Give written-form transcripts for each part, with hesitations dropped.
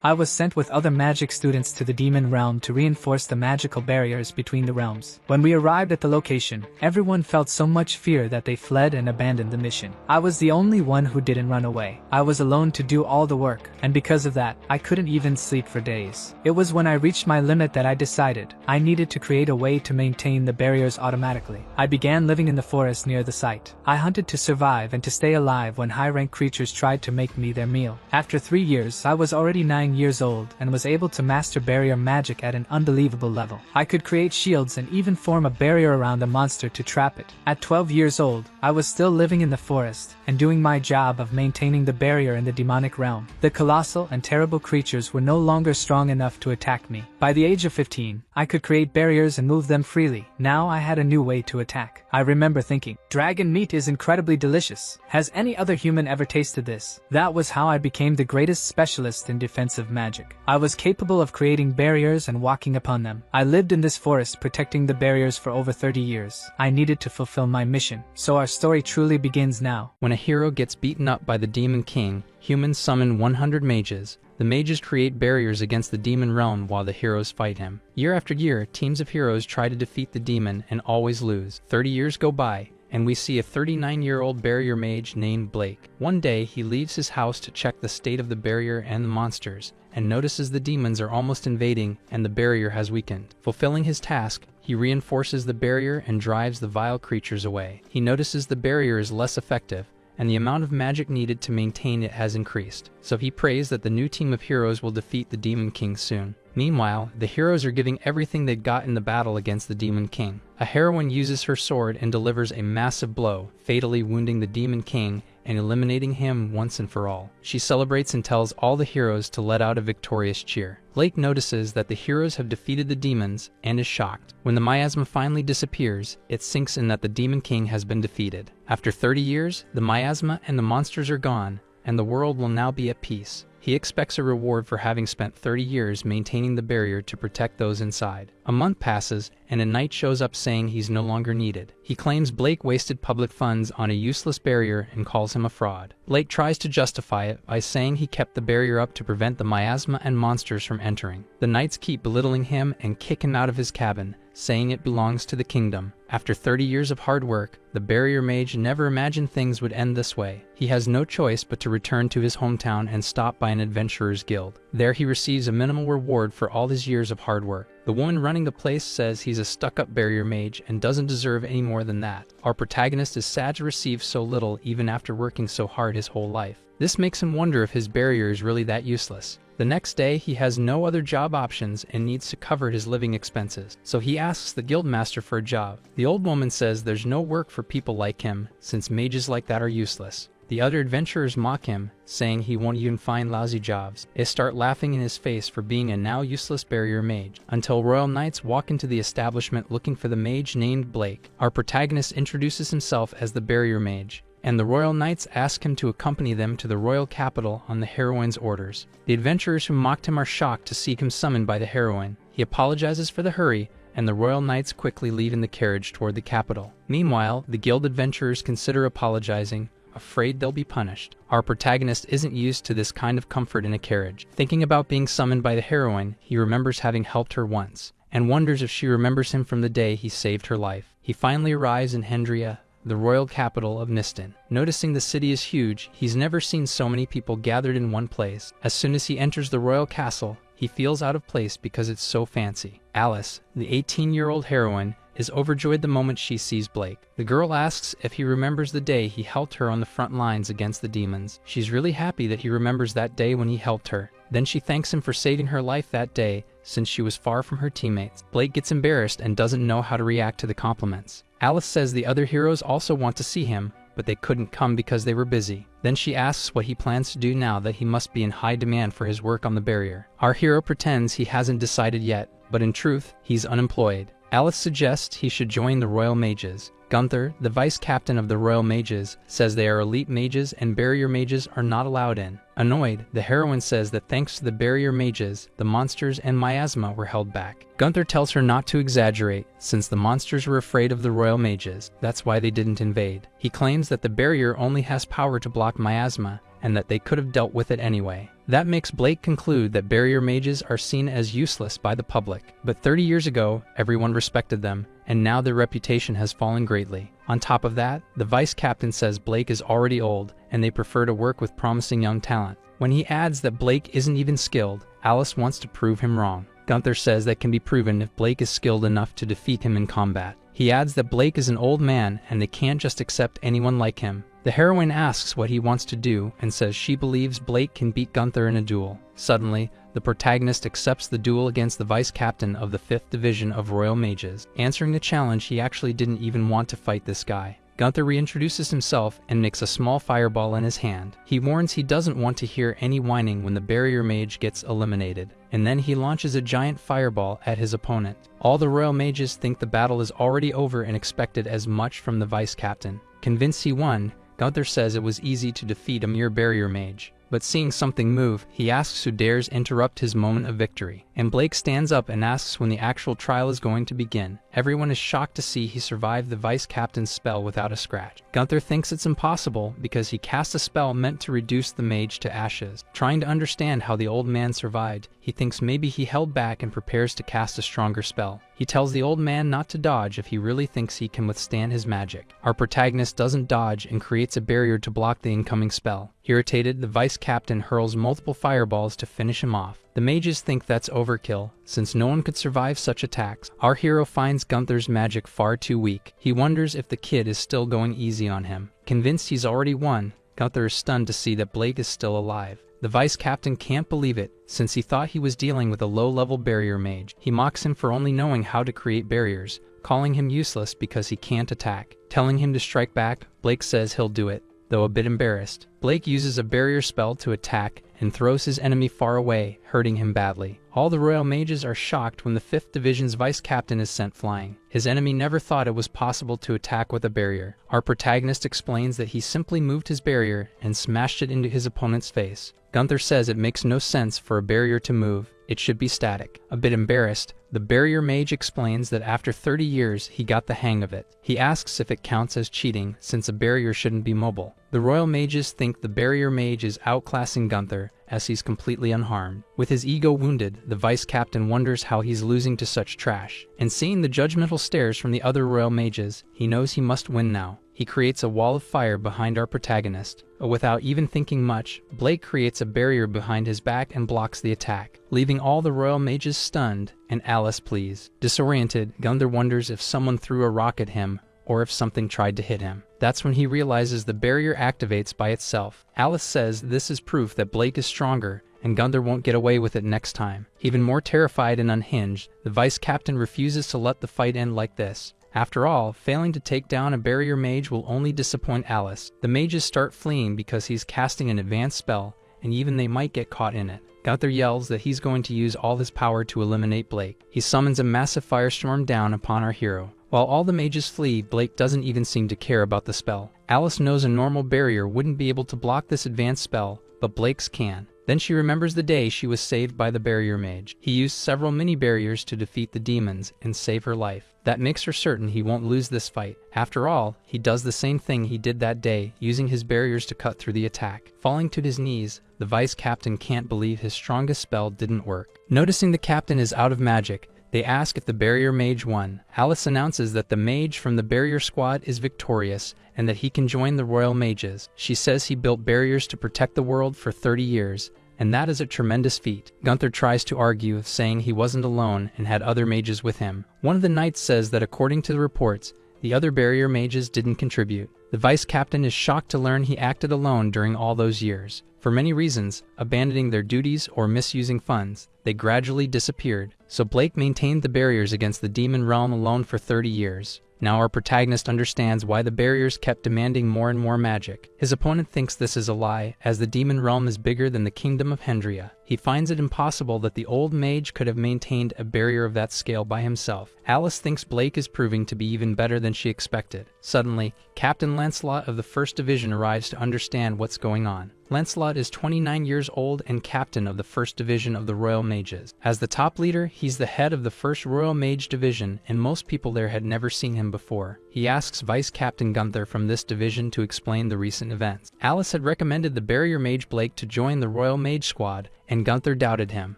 I was sent with other magic students to the demon realm to reinforce the magical barriers between the realms. When we arrived at the location, everyone felt so much fear that they fled and abandoned the mission. I was the only one who didn't run away. I was alone to do all the work, and because of that, I couldn't even sleep for days. It was when I reached my limit that I decided I needed to create a way to maintain the barriers automatically. I began living in the forest near the site. I hunted to survive and to stay alive when high-rank creatures tried to make me their meal. After 3 years, I was already 9 years old and was able to master barrier magic at an unbelievable level. I could create shields and even form a barrier around a monster to trap it. At 12 years old, I was still living in the forest and doing my job of maintaining the barrier in the demonic realm. The colossal and terrible creatures were no longer strong enough to attack me. By the age of 15, I could create barriers and move them freely. Now I had a new way to attack. I remember thinking, dragon meat is incredibly delicious. Has any other human ever tasted this? That was how I became the greatest specialist in defensive magic. I was capable of creating barriers and walking upon them. I lived in this forest protecting the barriers for over 30 years. I needed to fulfill my mission. So our story truly begins now. When a hero gets beaten up by the Demon King, humans summon 100 mages. The mages create barriers against the demon realm while the heroes fight him. Year after year, teams of heroes try to defeat the demon and always lose. 30 years go by, and we see a 39-year-old barrier mage named Blake. One day, he leaves his house to check the state of the barrier and the monsters, and notices the demons are almost invading and the barrier has weakened. Fulfilling his task, he reinforces the barrier and drives the vile creatures away. He notices the barrier is less effective, and the amount of magic needed to maintain it has increased. So he prays that the new team of heroes will defeat the Demon King soon. Meanwhile, the heroes are giving everything they got in the battle against the Demon King. A heroine uses her sword and delivers a massive blow, fatally wounding the Demon King and eliminating him once and for all. She celebrates and tells all the heroes to let out a victorious cheer. Blake notices that the heroes have defeated the demons and is shocked. When the miasma finally disappears, it sinks in that the Demon King has been defeated. After 30 years, the miasma and the monsters are gone, and the world will now be at peace. He expects a reward for having spent 30 years maintaining the barrier to protect those inside. A month passes, and a knight shows up saying he's no longer needed. He claims Blake wasted public funds on a useless barrier and calls him a fraud. Blake tries to justify it by saying he kept the barrier up to prevent the miasma and monsters from entering. The knights keep belittling him and kick him out of his cabin, saying it belongs to the kingdom. After 30 years of hard work, the barrier mage never imagined things would end this way. He has no choice but to return to his hometown and stop by an adventurer's guild. There he receives a minimal reward for all his years of hard work. The woman running the place says he's a stuck-up barrier mage and doesn't deserve any more than that. Our protagonist is sad to receive so little even after working so hard his whole life. This makes him wonder if his barrier is really that useless. The next day, he has no other job options and needs to cover his living expenses, so he asks the guildmaster for a job. The old woman says there's no work for people like him, since mages like that are useless. The other adventurers mock him, saying he won't even find lousy jobs. They start laughing in his face for being a now useless barrier mage, until royal knights walk into the establishment looking for the mage named Blake. Our protagonist introduces himself as the barrier mage, and the royal knights ask him to accompany them to the royal capital on the heroine's orders. The adventurers who mocked him are shocked to see him summoned by the heroine. He apologizes for the hurry, and the royal knights quickly leave in the carriage toward the capital. Meanwhile, the guild adventurers consider apologizing, afraid they'll be punished. Our protagonist isn't used to this kind of comfort in a carriage. Thinking about being summoned by the heroine, he remembers having helped her once, and wonders if she remembers him from the day he saved her life. He finally arrives in Hendria, the royal capital of Niston. Noticing the city is huge, he's never seen so many people gathered in one place. As soon as he enters the royal castle, he feels out of place because it's so fancy. Alice, the 18-year-old heroine, is overjoyed the moment she sees Blake. The girl asks if he remembers the day he helped her on the front lines against the demons. She's really happy that he remembers that day when he helped her. Then she thanks him for saving her life that day, since she was far from her teammates. Blake gets embarrassed and doesn't know how to react to the compliments. Alice says the other heroes also want to see him, but they couldn't come because they were busy. Then she asks what he plans to do now that he must be in high demand for his work on the barrier. Our hero pretends he hasn't decided yet, but in truth, he's unemployed. Alice suggests he should join the Royal Mages. Gunther, the vice captain of the Royal Mages, says they are elite mages and barrier mages are not allowed in. Annoyed, the heroine says that thanks to the barrier mages, the monsters and miasma were held back. Gunther tells her not to exaggerate, since the monsters were afraid of the Royal Mages. That's why they didn't invade. He claims that the barrier only has power to block miasma, and that they could have dealt with it anyway. That makes Blake conclude that barrier mages are seen as useless by the public. But 30 years ago, everyone respected them, and now their reputation has fallen greatly. On top of that, the vice captain says Blake is already old, and they prefer to work with promising young talent. When he adds that Blake isn't even skilled, Alice wants to prove him wrong. Gunther says that can be proven if Blake is skilled enough to defeat him in combat. He adds that Blake is an old man and they can't just accept anyone like him. The heroine asks what he wants to do and says she believes Blake can beat Gunther in a duel. Suddenly, the protagonist accepts the duel against the vice captain of the 5th Division of Royal Mages. Answering the challenge, he actually didn't even want to fight this guy. Gunther reintroduces himself and makes a small fireball in his hand. He warns he doesn't want to hear any whining when the barrier mage gets eliminated, and then he launches a giant fireball at his opponent. All the royal mages think the battle is already over and expected as much from the vice captain. Convinced he won, Gunther says it was easy to defeat a mere barrier mage. But seeing something move, he asks who dares interrupt his moment of victory. And Blake stands up and asks when the actual trial is going to begin. Everyone is shocked to see he survived the vice captain's spell without a scratch. Gunther thinks it's impossible because he cast a spell meant to reduce the mage to ashes. Trying to understand how the old man survived, he thinks maybe he held back and prepares to cast a stronger spell. He tells the old man not to dodge if he really thinks he can withstand his magic. Our protagonist doesn't dodge and creates a barrier to block the incoming spell. Irritated, the vice captain hurls multiple fireballs to finish him off. The mages think that's overkill, since no one could survive such attacks. Our hero finds Gunther's magic far too weak. He wonders if the kid is still going easy on him. Convinced he's already won, Gunther is stunned to see that Blake is still alive. The vice captain can't believe it, since he thought he was dealing with a low-level barrier mage. He mocks him for only knowing how to create barriers, calling him useless because he can't attack. Telling him to strike back, Blake says he'll do it, though a bit embarrassed. Blake uses a barrier spell to attack and throws his enemy far away, hurting him badly. All the royal mages are shocked when the 5th Division's vice captain is sent flying. His enemy never thought it was possible to attack with a barrier. Our protagonist explains that he simply moved his barrier and smashed it into his opponent's face. Gunther says it makes no sense for a barrier to move, it should be static. A bit embarrassed, the barrier mage explains that after 30 years he got the hang of it. He asks if it counts as cheating, since a barrier shouldn't be mobile. The royal mages think the barrier mage is outclassing Gunther, as he's completely unharmed. With his ego wounded, the vice captain wonders how he's losing to such trash. And seeing the judgmental stares from the other royal mages, he knows he must win now. He creates a wall of fire behind our protagonist. Without even thinking much, Blake creates a barrier behind his back and blocks the attack, leaving all the royal mages stunned and Alice pleased. Disoriented, Gunther wonders if someone threw a rock at him or if something tried to hit him. That's when he realizes the barrier activates by itself. Alice says this is proof that Blake is stronger and Gunther won't get away with it next time. Even more terrified and unhinged, the vice captain refuses to let the fight end like this. After all, failing to take down a barrier mage will only disappoint Alice. The mages start fleeing because he's casting an advanced spell, and even they might get caught in it. Gunther yells that he's going to use all his power to eliminate Blake. He summons a massive firestorm down upon our hero. While all the mages flee, Blake doesn't even seem to care about the spell. Alice knows a normal barrier wouldn't be able to block this advanced spell, but Blake's can. Then she remembers the day she was saved by the barrier mage. He used several mini barriers to defeat the demons and save her life. That makes her certain he won't lose this fight. After all, he does the same thing he did that day, using his barriers to cut through the attack. Falling to his knees, the vice captain can't believe his strongest spell didn't work. Noticing the captain is out of magic, they ask if the barrier mage won. Alice announces that the mage from the barrier squad is victorious and that he can join the royal mages. She says he built barriers to protect the world for 30 years, and that is a tremendous feat. Gunther tries to argue, saying he wasn't alone and had other mages with him. One of the knights says that according to the reports, the other barrier mages didn't contribute. The vice captain is shocked to learn he acted alone during all those years. For many reasons, abandoning their duties or misusing funds, they gradually disappeared. So Blake maintained the barriers against the demon realm alone for 30 years. Now our protagonist understands why the barriers kept demanding more and more magic. His opponent thinks this is a lie, as the demon realm is bigger than the kingdom of Hendria. He finds it impossible that the old mage could have maintained a barrier of that scale by himself. Alice thinks Blake is proving to be even better than she expected. Suddenly, Captain Lancelot of the 1st Division arrives to understand what's going on. Lancelot is 29 years old and captain of the 1st Division of the Royal Mages. As the top leader, he's the head of the 1st Royal Mage Division, and most people there had never seen him before. He asks Vice Captain Gunther from this division to explain the recent events. Alice had recommended the barrier mage Blake to join the Royal Mage Squad, and Gunther doubted him.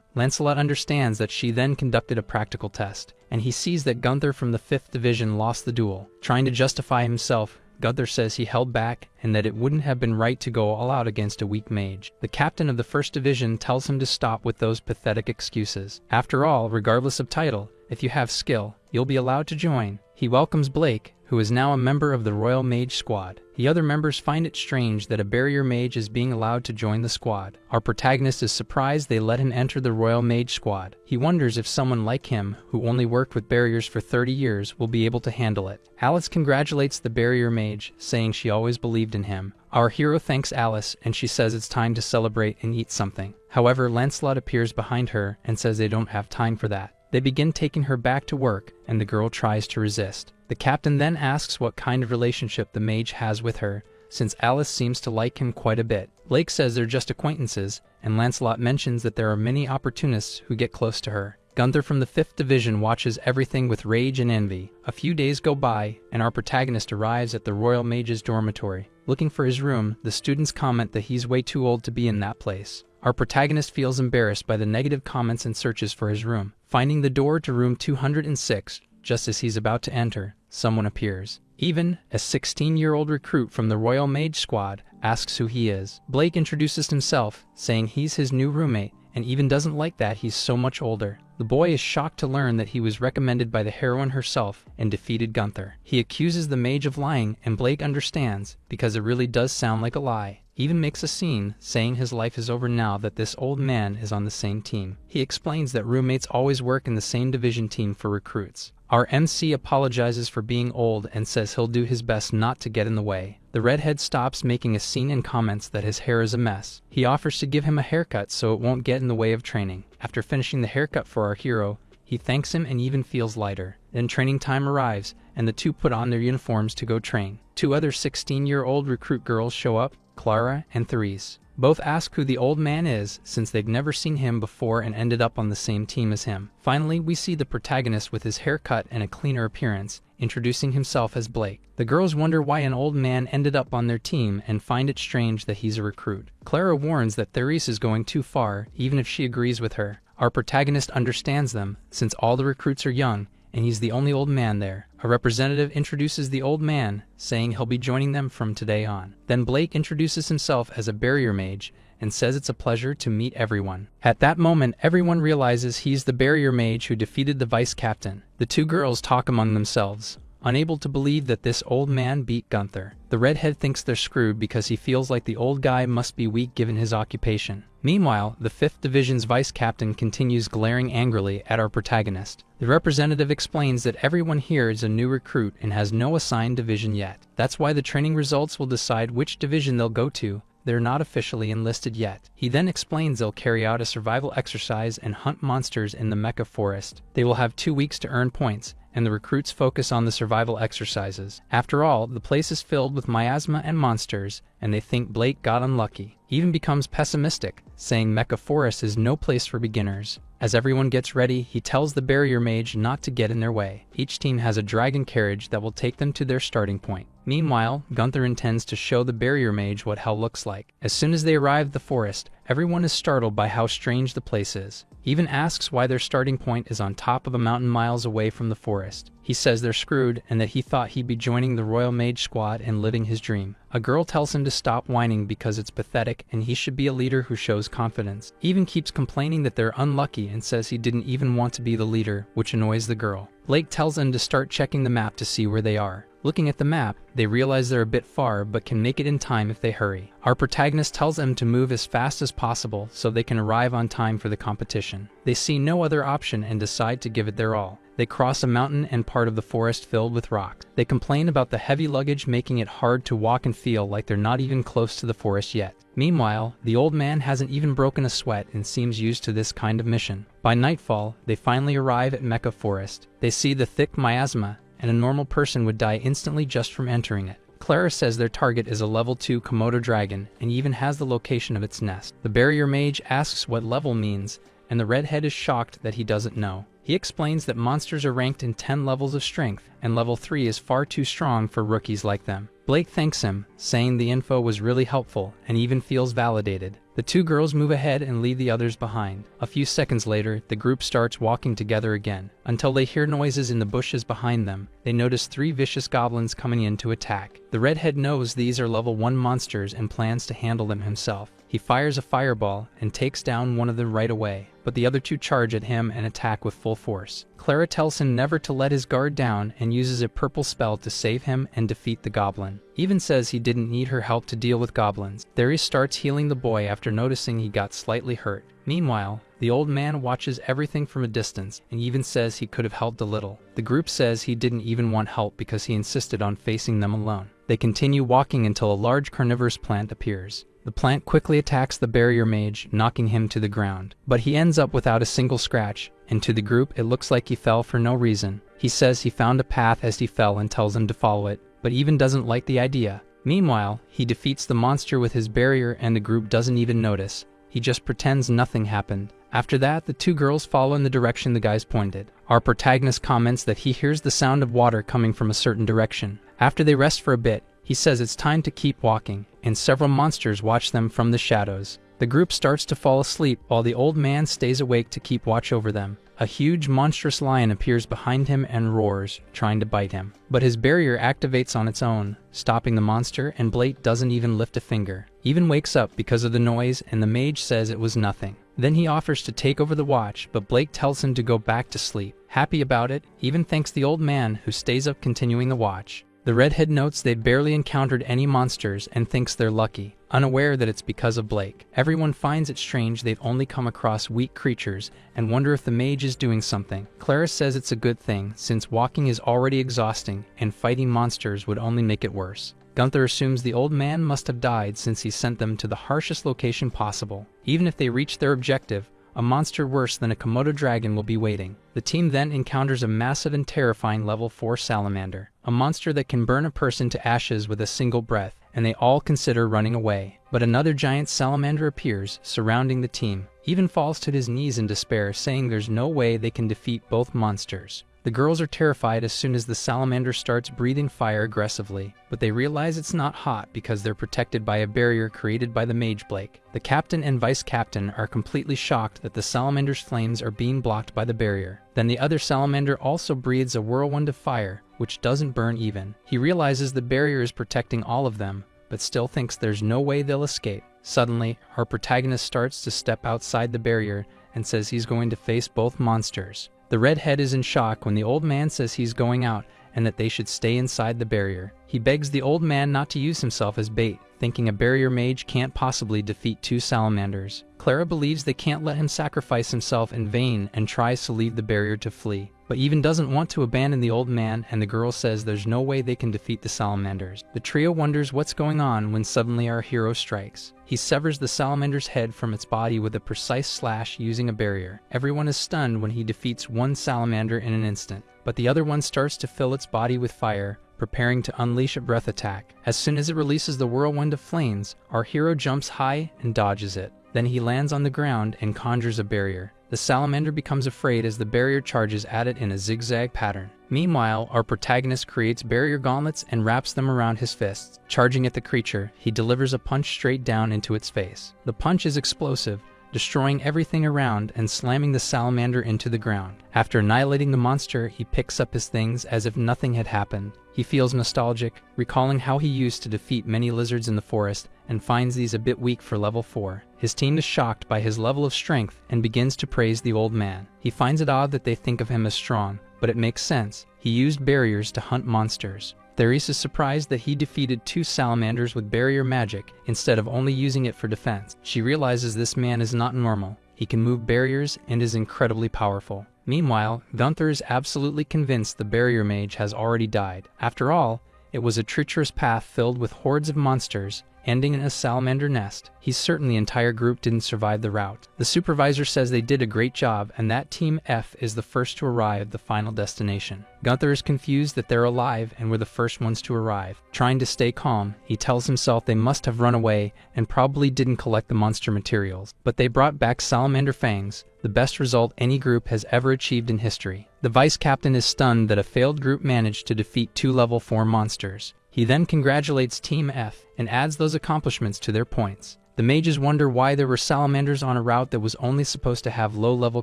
Lancelot understands that she then conducted a practical test, and he sees that Gunther from the 5th Division lost the duel. Trying to justify himself, Gunther says he held back and that it wouldn't have been right to go all out against a weak mage. The captain of the 1st Division tells him to stop with those pathetic excuses. After all, regardless of title, if you have skill, you'll be allowed to join. He welcomes Blake, who is now a member of the Royal Mage Squad. The other members find it strange that a barrier mage is being allowed to join the squad. Our protagonist is surprised they let him enter the Royal Mage Squad. He wonders if someone like him, who only worked with barriers for 30 years, will be able to handle it. Alice congratulates the barrier mage, saying she always believed in him. Our hero thanks Alice, and she says it's time to celebrate and eat something. However, Lancelot appears behind her and says they don't have time for that. They begin taking her back to work, and the girl tries to resist. The captain then asks what kind of relationship the mage has with her, since Alice seems to like him quite a bit. Blake says they're just acquaintances, and Lancelot mentions that there are many opportunists who get close to her. Gunther from the 5th Division watches everything with rage and envy. A few days go by, and our protagonist arrives at the Royal Mage's dormitory. Looking for his room, the students comment that he's way too old to be in that place. Our protagonist feels embarrassed by the negative comments and searches for his room. Finding the door to room 206, just as he's about to enter, someone appears. Even a 16-year-old recruit from the Royal Mage Squad asks who he is. Blake introduces himself, saying he's his new roommate, and even doesn't like that he's so much older. The boy is shocked to learn that he was recommended by the heroine herself and defeated Gunther. He accuses the mage of lying, and Blake understands, because it really does sound like a lie. Even makes a scene, saying his life is over now that this old man is on the same team. He explains that roommates always work in the same division team for recruits. Our MC apologizes for being old and says he'll do his best not to get in the way. The redhead stops making a scene and comments that his hair is a mess. He offers to give him a haircut so it won't get in the way of training. After finishing the haircut for our hero, he thanks him and even feels lighter. Then training time arrives, and the two put on their uniforms to go train. Two other 16-year-old recruit girls show up, Clara and Therese. Both ask who the old man is, since they've never seen him before and ended up on the same team as him. Finally, we see the protagonist with his hair cut and a cleaner appearance, introducing himself as Blake. The girls wonder why an old man ended up on their team and find it strange that he's a recruit. Clara warns that Therese is going too far, even if she agrees with her. Our protagonist understands them, since all the recruits are young, and he's the only old man there. A representative introduces the old man, saying he'll be joining them from today on. Then Blake introduces himself as a barrier mage and says it's a pleasure to meet everyone. At that moment, everyone realizes he's the barrier mage who defeated the vice captain. The two girls talk among themselves, unable to believe that this old man beat Gunther. The redhead thinks they're screwed because he feels like the old guy must be weak given his occupation. Meanwhile, the 5th Division's vice captain continues glaring angrily at our protagonist. The representative explains that everyone here is a new recruit and has no assigned division yet. That's why the training results will decide which division they'll go to. They're not officially enlisted yet. He then explains they'll carry out a survival exercise and hunt monsters in the Mecha Forest. They will have 2 weeks to earn points, and the recruits focus on the survival exercises. After all, the place is filled with miasma and monsters, and they think Blake got unlucky. He even becomes pessimistic, saying Mecha Forest is no place for beginners. As everyone gets ready, he tells the barrier mage not to get in their way. Each team has a dragon carriage that will take them to their starting point. Meanwhile, Gunther intends to show the barrier mage what hell looks like. As soon as they arrive at the forest, everyone is startled by how strange the place is. He even asks why their starting point is on top of a mountain miles away from the forest. He says they're screwed and that he thought he'd be joining the Royal Mage Squad and living his dream. A girl tells him to stop whining because it's pathetic and he should be a leader who shows confidence. He even keeps complaining that they're unlucky and says he didn't even want to be the leader, which annoys the girl. Blake tells them to start checking the map to see where they are. Looking at the map, they realize they're a bit far but can make it in time if they hurry. Our protagonist tells them to move as fast as possible so they can arrive on time for the competition. They see no other option and decide to give it their all. They cross a mountain and part of the forest filled with rocks. They complain about the heavy luggage making it hard to walk and feel like they're not even close to the forest yet. Meanwhile, the old man hasn't even broken a sweat and seems used to this kind of mission. By nightfall, they finally arrive at Mecha Forest. They see the thick miasma, and a normal person would die instantly just from entering it. Clara says their target is a level 2 Komodo dragon and even has the location of its nest. The barrier mage asks what level means, and the redhead is shocked that he doesn't know. He explains that monsters are ranked in 10 levels of strength, and level 3 is far too strong for rookies like them. Blake thanks him, saying the info was really helpful and even feels validated. The two girls move ahead and leave the others behind. A few seconds later, the group starts walking together again, until they hear noises in the bushes behind them. They notice 3 vicious goblins coming in to attack. The redhead knows these are level 1 monsters and plans to handle them himself. He fires a fireball and takes down one of them right away, but the other 2 charge at him and attack with full force. Clara tells him never to let his guard down and uses a purple spell to save him and defeat the goblin. Even says he didn't need her help to deal with goblins. There he starts healing the boy after noticing he got slightly hurt. Meanwhile, the old man watches everything from a distance and even says he could have helped a little. The group says he didn't even want help because he insisted on facing them alone. They continue walking until a large carnivorous plant appears. The plant quickly attacks the barrier mage, knocking him to the ground. But he ends up without a single scratch, and to the group it looks like he fell for no reason. He says he found a path as he fell and tells them to follow it, but even doesn't like the idea. Meanwhile, he defeats the monster with his barrier and the group doesn't even notice. He just pretends nothing happened. After that, the 2 girls follow in the direction the guys pointed. Our protagonist comments that he hears the sound of water coming from a certain direction. After they rest for a bit, he says it's time to keep walking, and several monsters watch them from the shadows. The group starts to fall asleep while the old man stays awake to keep watch over them. A huge monstrous lion appears behind him and roars, trying to bite him. But his barrier activates on its own, stopping the monster, and Blake doesn't even lift a finger. Even wakes up because of the noise, and the mage says it was nothing. Then he offers to take over the watch, but Blake tells him to go back to sleep. Happy about it, even thanks the old man, who stays up continuing the watch. The redhead notes they've barely encountered any monsters and thinks they're lucky, unaware that it's because of Blake. Everyone finds it strange they've only come across weak creatures and wonder if the mage is doing something. Clara says it's a good thing, since walking is already exhausting and fighting monsters would only make it worse. Gunther assumes the old man must have died since he sent them to the harshest location possible. Even if they reach their objective, a monster worse than a Komodo dragon will be waiting. The team then encounters a massive and terrifying level 4 salamander, a monster that can burn a person to ashes with a single breath, and they all consider running away. But another giant salamander appears, surrounding the team. Even falls to his knees in despair, saying there's no way they can defeat both monsters. The girls are terrified as soon as the salamander starts breathing fire aggressively, but they realize it's not hot because they're protected by a barrier created by the mage Blake. The captain and vice captain are completely shocked that the salamander's flames are being blocked by the barrier. Then the other salamander also breathes a whirlwind of fire, which doesn't burn even. He realizes the barrier is protecting all of them, but still thinks there's no way they'll escape. Suddenly, our protagonist starts to step outside the barrier and says he's going to face both monsters. The redhead is in shock when the old man says he's going out and that they should stay inside the barrier. He begs the old man not to use himself as bait, thinking a barrier mage can't possibly defeat 2 salamanders. Clara believes they can't let him sacrifice himself in vain and tries to leave the barrier to flee, but even doesn't want to abandon the old man, and the girl says there's no way they can defeat the salamanders. The trio wonders what's going on when suddenly our hero strikes. He severs the salamander's head from its body with a precise slash using a barrier. Everyone is stunned when he defeats one salamander in an instant, but the other one starts to fill its body with fire, preparing to unleash a breath attack. As soon as it releases the whirlwind of flames, our hero jumps high and dodges it. Then he lands on the ground and conjures a barrier. The salamander becomes afraid as the barrier charges at it in a zigzag pattern. Meanwhile, our protagonist creates barrier gauntlets and wraps them around his fists. Charging at the creature, he delivers a punch straight down into its face. The punch is explosive, destroying everything around and slamming the salamander into the ground. After annihilating the monster, he picks up his things as if nothing had happened. He feels nostalgic, recalling how he used to defeat many lizards in the forest, and finds these a bit weak for level 4. His team is shocked by his level of strength and begins to praise the old man. He finds it odd that they think of him as strong, but it makes sense. He used barriers to hunt monsters. Therese is surprised that he defeated 2 salamanders with barrier magic instead of only using it for defense. She realizes this man is not normal. He can move barriers and is incredibly powerful. Meanwhile, Gunther is absolutely convinced the barrier mage has already died. After all, it was a treacherous path filled with hordes of monsters, ending in a salamander nest. He's certain the entire group didn't survive the route. The supervisor says they did a great job and that Team F is the first to arrive at the final destination. Gunther is confused that they're alive and were the first ones to arrive. Trying to stay calm, he tells himself they must have run away and probably didn't collect the monster materials. But they brought back salamander fangs, the best result any group has ever achieved in history. The vice captain is stunned that a failed group managed to defeat 2 level 4 monsters. He then congratulates Team F and adds those accomplishments to their points. The mages wonder why there were salamanders on a route that was only supposed to have low-level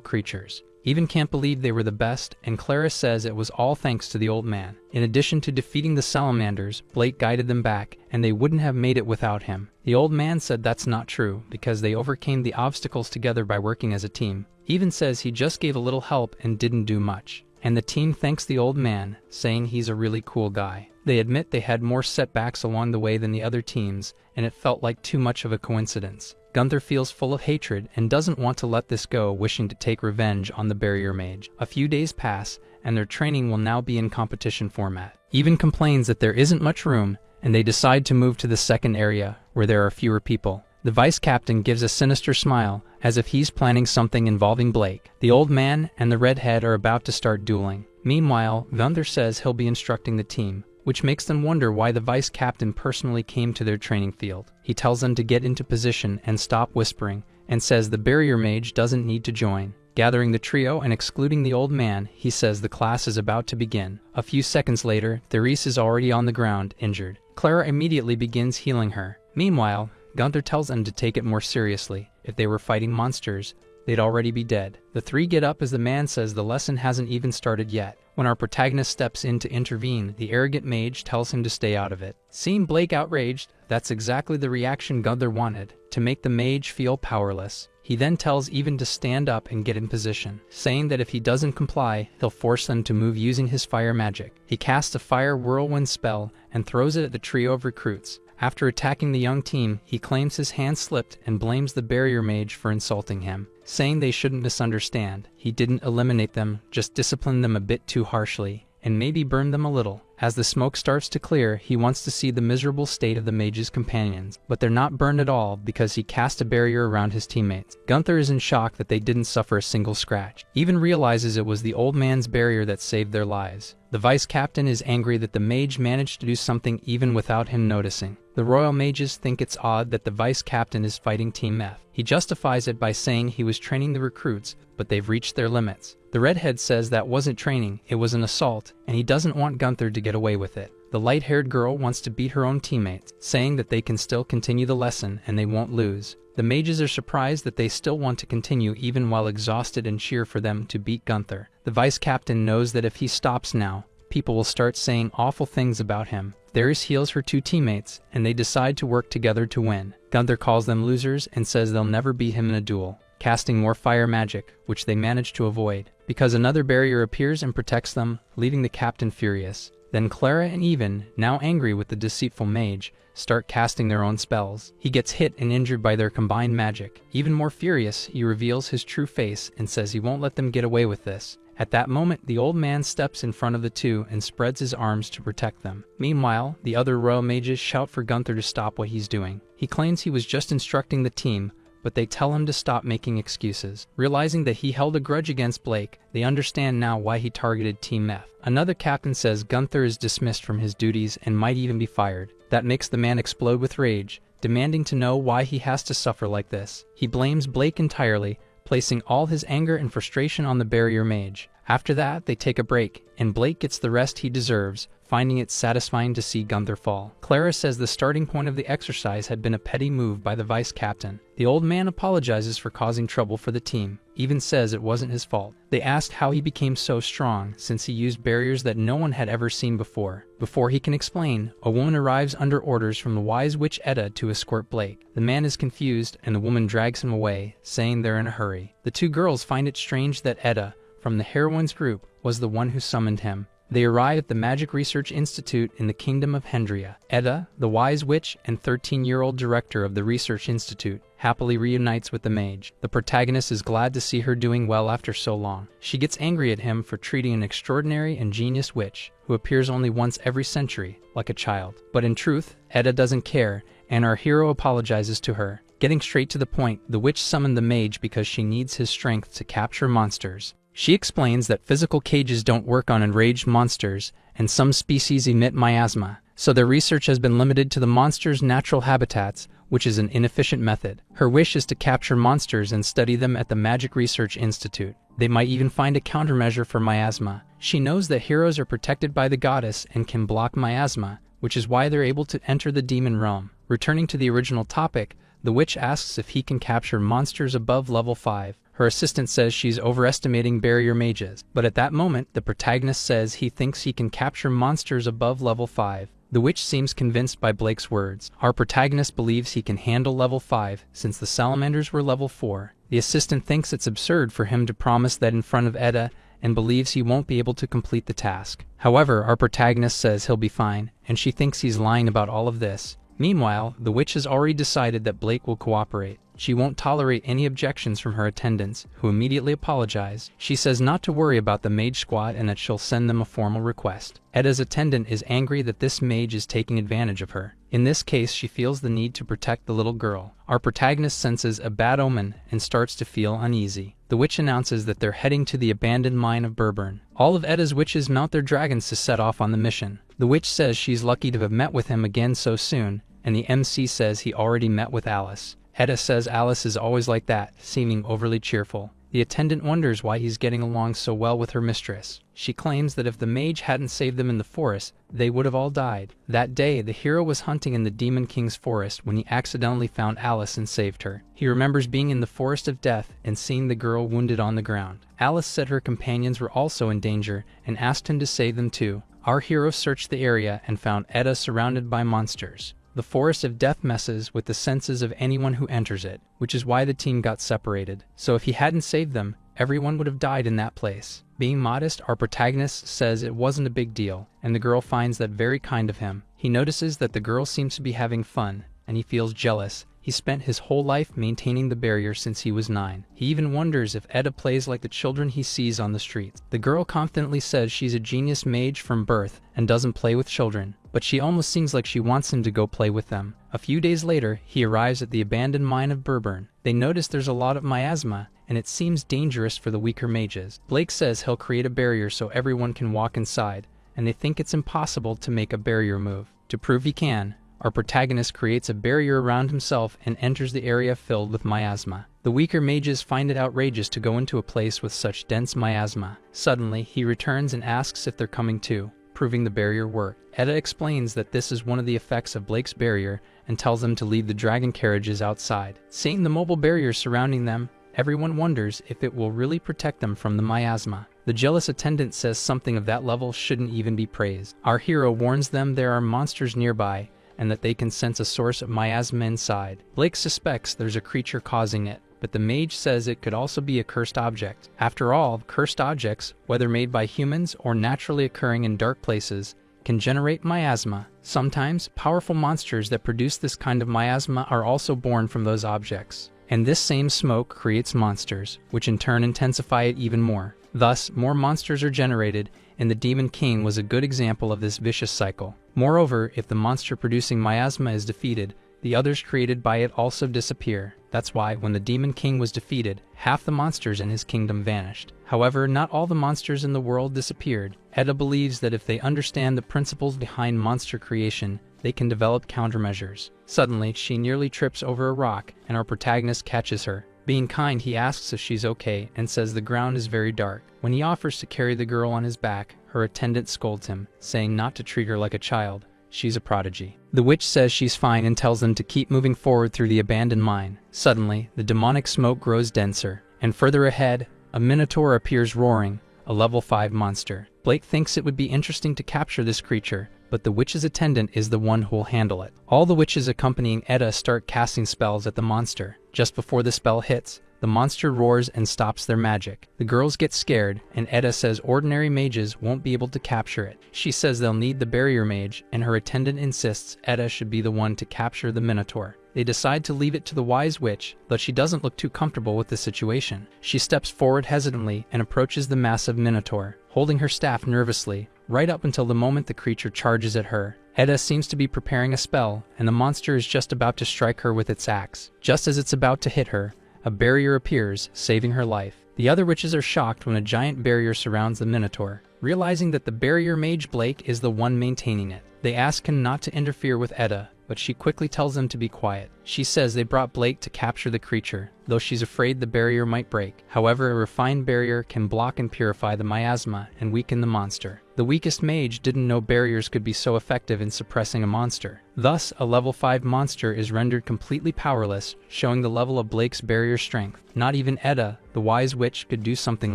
creatures. Even can't believe they were the best, and Clara says it was all thanks to the old man. In addition to defeating the salamanders, Blake guided them back, and they wouldn't have made it without him. The old man said that's not true, because they overcame the obstacles together by working as a team. Even says he just gave a little help and didn't do much. And the team thanks the old man, saying he's a really cool guy. They admit they had more setbacks along the way than the other teams, and it felt like too much of a coincidence. Gunther feels full of hatred and doesn't want to let this go, wishing to take revenge on the barrier mage. A few days pass, and their training will now be in competition format. Even complains that there isn't much room, and they decide to move to the second area, where there are fewer people. The vice captain gives a sinister smile, as if he's planning something involving Blake. The old man and the redhead are about to start dueling. Meanwhile, Gunther says he'll be instructing the team, which makes them wonder why the vice captain personally came to their training field. He tells them to get into position and stop whispering, and says the barrier mage doesn't need to join. Gathering the trio and excluding the old man, he says the class is about to begin. A few seconds later, Therese is already on the ground, injured. Clara immediately begins healing her. Meanwhile, Gunther tells them to take it more seriously. If they were fighting monsters, they'd already be dead. The three get up as the man says the lesson hasn't even started yet. When our protagonist steps in to intervene, the arrogant mage tells him to stay out of it. Seeing Blake outraged, that's exactly the reaction Gunther wanted, to make the mage feel powerless. He then tells Even to stand up and get in position, saying that if he doesn't comply, he'll force them to move using his fire magic. He casts a fire whirlwind spell and throws it at the trio of recruits. After attacking the young team, he claims his hand slipped and blames the barrier mage for insulting him, saying they shouldn't misunderstand. He didn't eliminate them, just disciplined them a bit too harshly, and maybe burned them a little. As the smoke starts to clear, he wants to see the miserable state of the mage's companions, but they're not burned at all because he cast a barrier around his teammates. Gunther is in shock that they didn't suffer a single scratch. Even realizes it was the old man's barrier that saved their lives. The vice captain is angry that the mage managed to do something even without him noticing. The royal mages think it's odd that the vice captain is fighting Team F. He justifies it by saying he was training the recruits, but they've reached their limits. The redhead says that wasn't training, it was an assault, and he doesn't want Gunther to get away with it. The light-haired girl wants to beat her own teammates, saying that they can still continue the lesson and they won't lose. The mages are surprised that they still want to continue even while exhausted and cheer for them to beat Gunther. The vice captain knows that if he stops now, people will start saying awful things about him. Therese heals her two teammates, and they decide to work together to win. Gunther calls them losers and says they'll never beat him in a duel, casting more fire magic, which they manage to avoid, because another barrier appears and protects them, leaving the captain furious. Then Clara and Even, now angry with the deceitful mage, start casting their own spells. He gets hit and injured by their combined magic. Even more furious, he reveals his true face and says he won't let them get away with this. At that moment, the old man steps in front of the two and spreads his arms to protect them. Meanwhile, the other royal mages shout for Gunther to stop what he's doing. He claims he was just instructing the team, but they tell him to stop making excuses. Realizing that he held a grudge against Blake, they understand now why he targeted Team F. Another captain says Gunther is dismissed from his duties and might even be fired. That makes the man explode with rage, demanding to know why he has to suffer like this. He blames Blake entirely, placing all his anger and frustration on the barrier mage. After that, they take a break, and Blake gets the rest he deserves, finding it satisfying to see Gunther fall. Clara says the starting point of the exercise had been a petty move by the vice captain. The old man apologizes for causing trouble for the team, even says it wasn't his fault. They ask how he became so strong, since he used barriers that no one had ever seen before. Before he can explain, a woman arrives under orders from the wise witch Edda to escort Blake. The man is confused, and the woman drags him away, saying they're in a hurry. The two girls find it strange that Edda, from the heroine's group, was the one who summoned him. They arrive at the Magic Research Institute in the Kingdom of Hendria. Edda, the wise witch and 13-year-old director of the Research Institute, happily reunites with the mage. The protagonist is glad to see her doing well after so long. She gets angry at him for treating an extraordinary and genius witch, who appears only once every century, like a child. But in truth, Edda doesn't care, and our hero apologizes to her. Getting straight to the point, the witch summoned the mage because she needs his strength to capture monsters. She explains that physical cages don't work on enraged monsters, and some species emit miasma, so their research has been limited to the monsters' natural habitats, which is an inefficient method. Her wish is to capture monsters and study them at the Magic Research Institute. They might even find a countermeasure for miasma. She knows that heroes are protected by the goddess and can block miasma, which is why they're able to enter the demon realm. Returning to the original topic, the witch asks if he can capture monsters above level 5. Her assistant says she's overestimating barrier mages, but at that moment, the protagonist says he thinks he can capture monsters above level 5. The witch seems convinced by Blake's words. Our protagonist believes he can handle level 5 since the salamanders were level 4. The assistant thinks it's absurd for him to promise that in front of Edda and believes he won't be able to complete the task. However, our protagonist says he'll be fine, and she thinks he's lying about all of this. Meanwhile, the witch has already decided that Blake will cooperate. She won't tolerate any objections from her attendants, who immediately apologize. She says not to worry about the mage squad and that she'll send them a formal request. Edda's attendant is angry that this mage is taking advantage of her. In this case, she feels the need to protect the little girl. Our protagonist senses a bad omen and starts to feel uneasy. The witch announces that they're heading to the abandoned mine of Burburn. All of Edda's witches mount their dragons to set off on the mission. The witch says she's lucky to have met with him again so soon, and the MC says he already met with Alice. Edda says Alice is always like that, seeming overly cheerful. The attendant wonders why he's getting along so well with her mistress. She claims that if the mage hadn't saved them in the forest, they would have all died. That day, the hero was hunting in the Demon King's forest when he accidentally found Alice and saved her. He remembers being in the Forest of Death and seeing the girl wounded on the ground. Alice said her companions were also in danger and asked him to save them too. Our hero searched the area and found Edda surrounded by monsters. The Forest of Death messes with the senses of anyone who enters it, which is why the team got separated. So if he hadn't saved them, everyone would have died in that place. Being modest, our protagonist says it wasn't a big deal, and the girl finds that very kind of him. He notices that the girl seems to be having fun, and he feels jealous. He spent his whole life maintaining the barrier since he was 9. He even wonders if Edda plays like the children he sees on the streets. The girl confidently says she's a genius mage from birth and doesn't play with children, but she almost seems like she wants him to go play with them. A few days later, he arrives at the abandoned mine of Burburn. They notice there's a lot of miasma, and it seems dangerous for the weaker mages. Blake says he'll create a barrier so everyone can walk inside, and they think it's impossible to make a barrier move. To prove he can, our protagonist creates a barrier around himself and enters the area filled with miasma. The weaker mages find it outrageous to go into a place with such dense miasma. Suddenly, he returns and asks if they're coming too, proving the barrier worked. Edda explains that this is one of the effects of Blake's barrier and tells them to leave the dragon carriages outside. Seeing the mobile barriers surrounding them, everyone wonders if it will really protect them from the miasma. The jealous attendant says something of that level shouldn't even be praised. Our hero warns them there are monsters nearby, and that they can sense a source of miasma inside. Blake suspects there's a creature causing it, but the mage says it could also be a cursed object. After all, cursed objects, whether made by humans or naturally occurring in dark places, can generate miasma. Sometimes, powerful monsters that produce this kind of miasma are also born from those objects. And this same smoke creates monsters, which in turn intensify it even more. Thus, more monsters are generated, and the Demon King was a good example of this vicious cycle. Moreover, if the monster producing miasma is defeated, the others created by it also disappear. That's why, when the Demon King was defeated, half the monsters in his kingdom vanished. However, not all the monsters in the world disappeared. Edda believes that if they understand the principles behind monster creation, they can develop countermeasures. Suddenly, she nearly trips over a rock, and our protagonist catches her. Being kind, he asks if she's okay and says the ground is very dark. When he offers to carry the girl on his back, her attendant scolds him, saying not to treat her like a child. She's a prodigy. The witch says she's fine and tells them to keep moving forward through the abandoned mine. Suddenly, the demonic smoke grows denser, and further ahead, a minotaur appears roaring, a level 5 monster. Blake thinks it would be interesting to capture this creature, but the witch's attendant is the one who will handle it. All the witches accompanying Edda start casting spells at the monster. Just before the spell hits, the monster roars and stops their magic. The girls get scared, and Edda says ordinary mages won't be able to capture it. She says they'll need the barrier mage, and her attendant insists Edda should be the one to capture the Minotaur. They decide to leave it to the wise witch, but she doesn't look too comfortable with the situation. She steps forward hesitantly and approaches the massive Minotaur, holding her staff nervously, right up until the moment the creature charges at her. Edda seems to be preparing a spell, and the monster is just about to strike her with its axe. Just as it's about to hit her, a barrier appears, saving her life. The other witches are shocked when a giant barrier surrounds the Minotaur, realizing that the barrier mage Blake is the one maintaining it. They ask him not to interfere with Edda, but she quickly tells them to be quiet. She says they brought Blake to capture the creature, though she's afraid the barrier might break. However, a refined barrier can block and purify the miasma and weaken the monster. The weakest mage didn't know barriers could be so effective in suppressing a monster. Thus, a level 5 monster is rendered completely powerless, showing the level of Blake's barrier strength. Not even Edda, the wise witch, could do something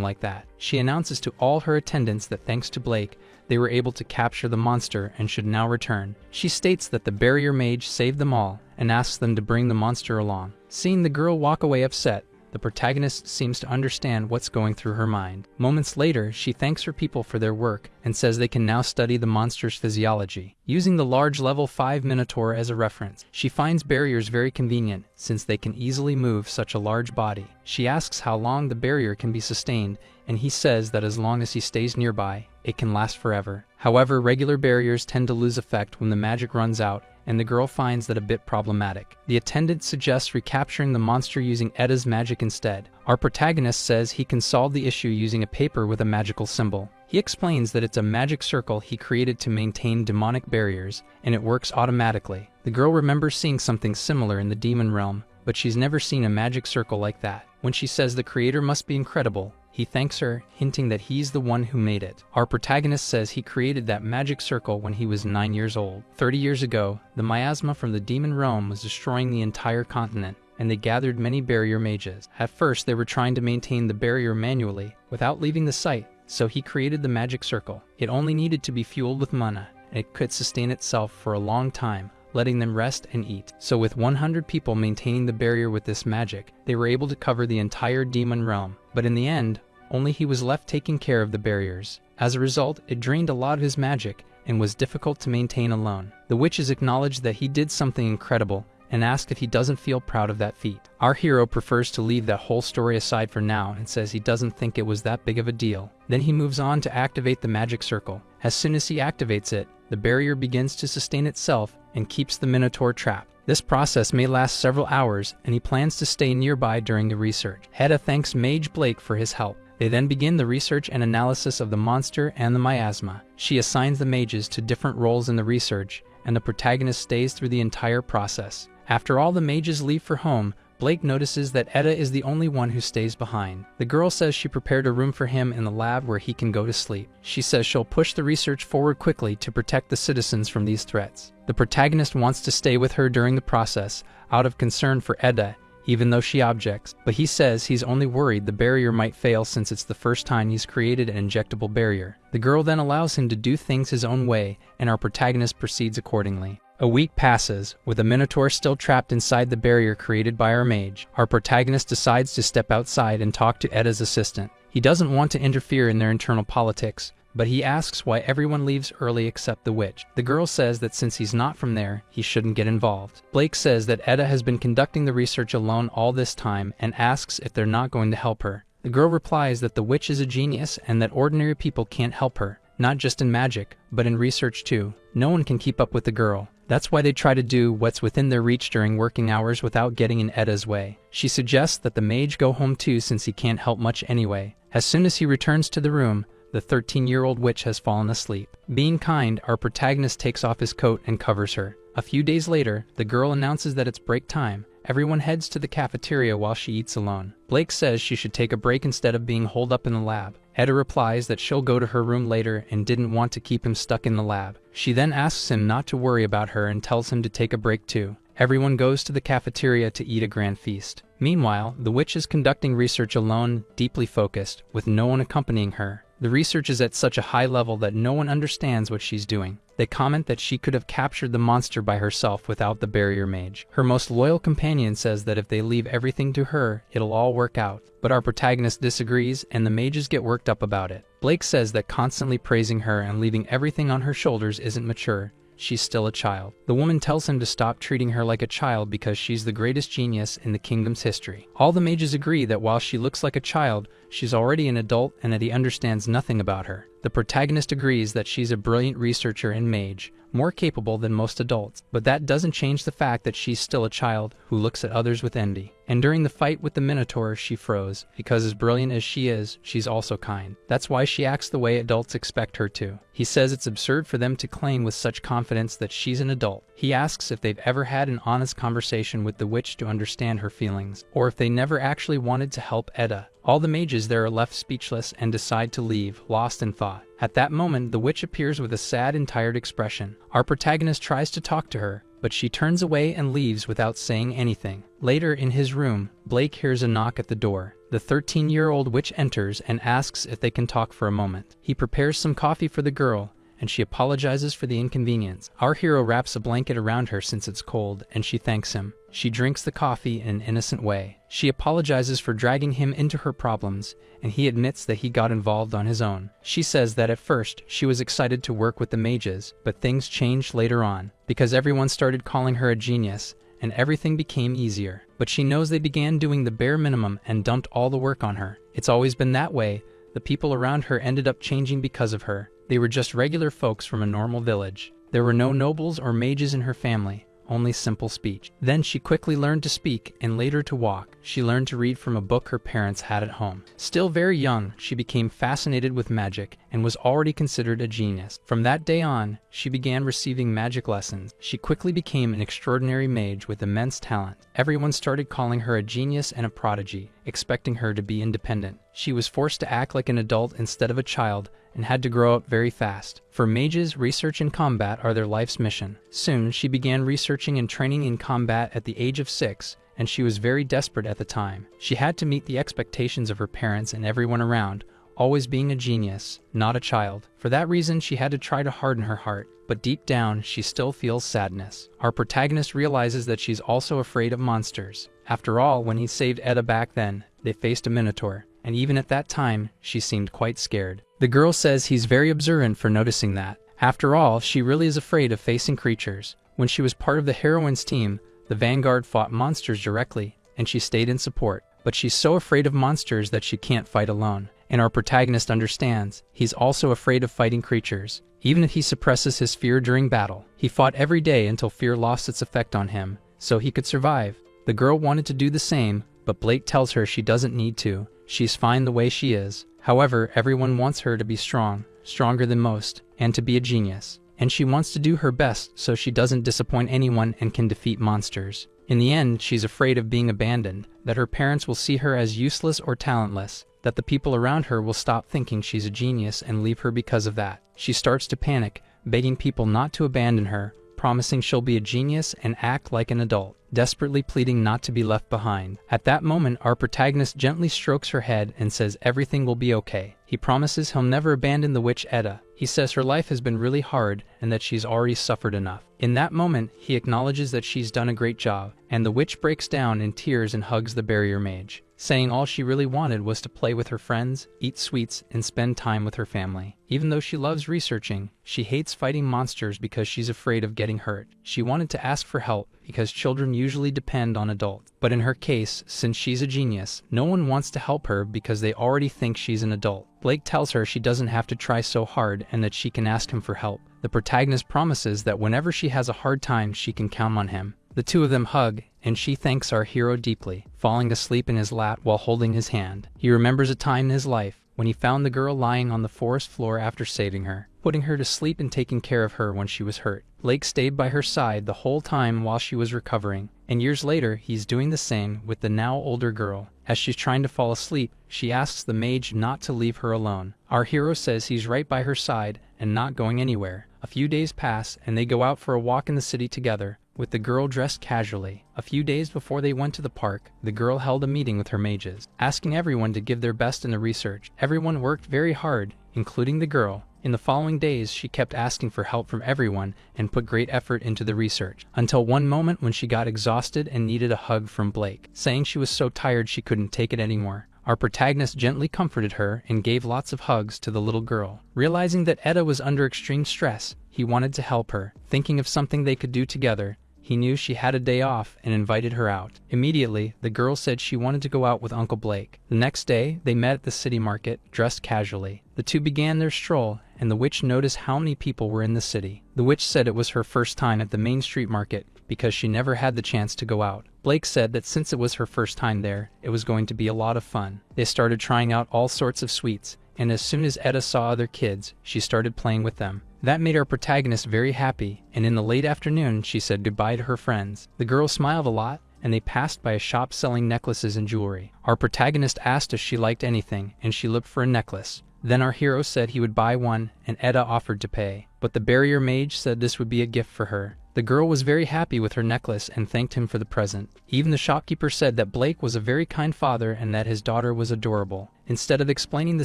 like that. She announces to all her attendants that thanks to Blake, they were able to capture the monster and should now return. She states that the barrier mage saved them all and asks them to bring the monster along. Seeing the girl walk away upset, the protagonist seems to understand what's going through her mind. Moments later, she thanks her people for their work and says they can now study the monster's physiology. Using the large level 5 Minotaur as a reference, she finds barriers very convenient since they can easily move such a large body. She asks how long the barrier can be sustained, and he says that as long as he stays nearby, it can last forever. However, regular barriers tend to lose effect when the magic runs out, and the girl finds that a bit problematic. The attendant suggests recapturing the monster using Edda's magic instead. Our protagonist says he can solve the issue using a paper with a magical symbol. He explains that it's a magic circle he created to maintain demonic barriers, and it works automatically. The girl remembers seeing something similar in the demon realm, but she's never seen a magic circle like that. When she says the creator must be incredible, he thanks her, hinting that he's the one who made it. Our protagonist says he created that magic circle when he was 9 years old. 30 years ago, the miasma from the demon realm was destroying the entire continent, and they gathered many barrier mages. At first, they were trying to maintain the barrier manually, without leaving the site, so he created the magic circle. It only needed to be fueled with mana, and it could sustain itself for a long time, letting them rest and eat. So with 100 people maintaining the barrier with this magic, they were able to cover the entire demon realm. But in the end, only he was left taking care of the barriers. As a result, it drained a lot of his magic and was difficult to maintain alone. The witches acknowledged that he did something incredible and ask if he doesn't feel proud of that feat. Our hero prefers to leave that whole story aside for now and says he doesn't think it was that big of a deal. Then he moves on to activate the magic circle. As soon as he activates it, the barrier begins to sustain itself and keeps the Minotaur trapped. This process may last several hours, and he plans to stay nearby during the research. Edda thanks Mage Blake for his help. They then begin the research and analysis of the monster and the miasma. She assigns the mages to different roles in the research, and the protagonist stays through the entire process. After all the mages leave for home, Blake notices that Edda is the only one who stays behind. The girl says she prepared a room for him in the lab where he can go to sleep. She says she'll push the research forward quickly to protect the citizens from these threats. The protagonist wants to stay with her during the process, out of concern for Edda, even though she objects, but he says he's only worried the barrier might fail since it's the first time he's created an injectable barrier. The girl then allows him to do things his own way, and our protagonist proceeds accordingly. A week passes, with the Minotaur still trapped inside the barrier created by our mage. Our protagonist decides to step outside and talk to Edda's assistant. He doesn't want to interfere in their internal politics, but he asks why everyone leaves early except the witch. The girl says that since he's not from there, he shouldn't get involved. Blake says that Edda has been conducting the research alone all this time and asks if they're not going to help her. The girl replies that the witch is a genius and that ordinary people can't help her, not just in magic, but in research too. No one can keep up with the girl. That's why they try to do what's within their reach during working hours without getting in Edda's way. She suggests that the mage go home too since he can't help much anyway. As soon as he returns to the room, the 13-year-old witch has fallen asleep. Being kind, our protagonist takes off his coat and covers her. A few days later, the girl announces that it's break time. Everyone heads to the cafeteria while she eats alone. Blake says she should take a break instead of being holed up in the lab. Edda replies that she'll go to her room later and didn't want to keep him stuck in the lab. She then asks him not to worry about her and tells him to take a break too. Everyone goes to the cafeteria to eat a grand feast. Meanwhile, the witch is conducting research alone, deeply focused, with no one accompanying her. The research is at such a high level that no one understands what she's doing. They comment that she could have captured the monster by herself without the barrier mage. Her most loyal companion says that if they leave everything to her, it'll all work out. But our protagonist disagrees, and the mages get worked up about it. Blake says that constantly praising her and leaving everything on her shoulders isn't mature. She's still a child. The woman tells him to stop treating her like a child because she's the greatest genius in the kingdom's history. All the mages agree that while she looks like a child, she's already an adult and that he understands nothing about her. The protagonist agrees that she's a brilliant researcher and mage, more capable than most adults, but that doesn't change the fact that she's still a child who looks at others with envy. And during the fight with the Minotaur, she froze, because as brilliant as she is, she's also kind. That's why she acts the way adults expect her to. He says it's absurd for them to claim with such confidence that she's an adult. He asks if they've ever had an honest conversation with the witch to understand her feelings, or if they never actually wanted to help Edda. All the mages there are left speechless and decide to leave, lost in thought. At that moment, the witch appears with a sad and tired expression. Our protagonist tries to talk to her, but she turns away and leaves without saying anything. Later, in his room, Blake hears a knock at the door. The 13-year-old witch enters and asks if they can talk for a moment. He prepares some coffee for the girl, and she apologizes for the inconvenience. Our hero wraps a blanket around her since it's cold, and she thanks him. She drinks the coffee in an innocent way. She apologizes for dragging him into her problems, and he admits that he got involved on his own. She says that at first, she was excited to work with the mages, but things changed later on, because everyone started calling her a genius, and everything became easier. But she knows they began doing the bare minimum and dumped all the work on her. It's always been that way. The people around her ended up changing because of her. They were just regular folks from a normal village. There were no nobles or mages in her family, only simple speech. Then she quickly learned to speak and later to walk. She learned to read from a book her parents had at home. Still very young, she became fascinated with magic and was already considered a genius. From that day on, she began receiving magic lessons. She quickly became an extraordinary mage with immense talent. Everyone started calling her a genius and a prodigy, expecting her to be independent. She was forced to act like an adult instead of a child and had to grow up very fast. For mages, research and combat are their life's mission. Soon, she began researching and training in combat at the age of 6, and she was very desperate at the time. She had to meet the expectations of her parents and everyone around, always being a genius, not a child. For that reason, she had to try to harden her heart, but deep down, she still feels sadness. Our protagonist realizes that she's also afraid of monsters. After all, when he saved Edda back then, they faced a Minotaur, and even at that time, she seemed quite scared. The girl says he's very observant for noticing that. After all, she really is afraid of facing creatures. When she was part of the heroine's team, the Vanguard fought monsters directly, and she stayed in support. But she's so afraid of monsters that she can't fight alone. And our protagonist understands. He's also afraid of fighting creatures. Even if he suppresses his fear during battle, he fought every day until fear lost its effect on him, so he could survive. The girl wanted to do the same, but Blake tells her she doesn't need to. She's fine the way she is. However, everyone wants her to be strong, stronger than most, and to be a genius. And she wants to do her best so she doesn't disappoint anyone and can defeat monsters. In the end, she's afraid of being abandoned, that her parents will see her as useless or talentless, that the people around her will stop thinking she's a genius and leave her because of that. She starts to panic, begging people not to abandon her, promising she'll be a genius and act like an adult, desperately pleading not to be left behind. At that moment, our protagonist gently strokes her head and says everything will be okay. He promises he'll never abandon the witch Edda. He says her life has been really hard and that she's already suffered enough. In that moment, he acknowledges that she's done a great job, and the witch breaks down in tears and hugs the barrier mage, saying all she really wanted was to play with her friends, eat sweets, and spend time with her family. Even though she loves researching, she hates fighting monsters because she's afraid of getting hurt. She wanted to ask for help because children usually depend on adults. But in her case, since she's a genius, no one wants to help her because they already think she's an adult. Blake tells her she doesn't have to try so hard and that she can ask him for help. The protagonist promises that whenever she has a hard time, she can count on him. The two of them hug, and she thanks our hero deeply, falling asleep in his lap while holding his hand. He remembers a time in his life when he found the girl lying on the forest floor after saving her, putting her to sleep and taking care of her when she was hurt. Blake stayed by her side the whole time while she was recovering, and years later he's doing the same with the now older girl. As she's trying to fall asleep, she asks the mage not to leave her alone. Our hero says he's right by her side and not going anywhere. A few days pass and they go out for a walk in the city together, with the girl dressed casually. A few days before they went to the park, the girl held a meeting with her mages, asking everyone to give their best in the research. Everyone worked very hard, including the girl. In the following days, she kept asking for help from everyone and put great effort into the research, until one moment when she got exhausted and needed a hug from Blake, saying she was so tired she couldn't take it anymore. Our protagonist gently comforted her and gave lots of hugs to the little girl. Realizing that Etta was under extreme stress, he wanted to help her. Thinking of something they could do together, he knew she had a day off and invited her out. Immediately, the girl said she wanted to go out with Uncle Blake. The next day, they met at the city market, dressed casually. The two began their stroll, and the witch noticed how many people were in the city. The witch said it was her first time at the main street market because she never had the chance to go out. Blake said that since it was her first time there, it was going to be a lot of fun. They started trying out all sorts of sweets, and as soon as Etta saw other kids, she started playing with them. That made our protagonist very happy, and in the late afternoon she said goodbye to her friends. The girl smiled a lot, and they passed by a shop selling necklaces and jewelry. Our protagonist asked if she liked anything, and she looked for a necklace. Then our hero said he would buy one, and Etta offered to pay. But the barrier mage said this would be a gift for her. The girl was very happy with her necklace and thanked him for the present. Even the shopkeeper said that Blake was a very kind father and that his daughter was adorable. Instead of explaining the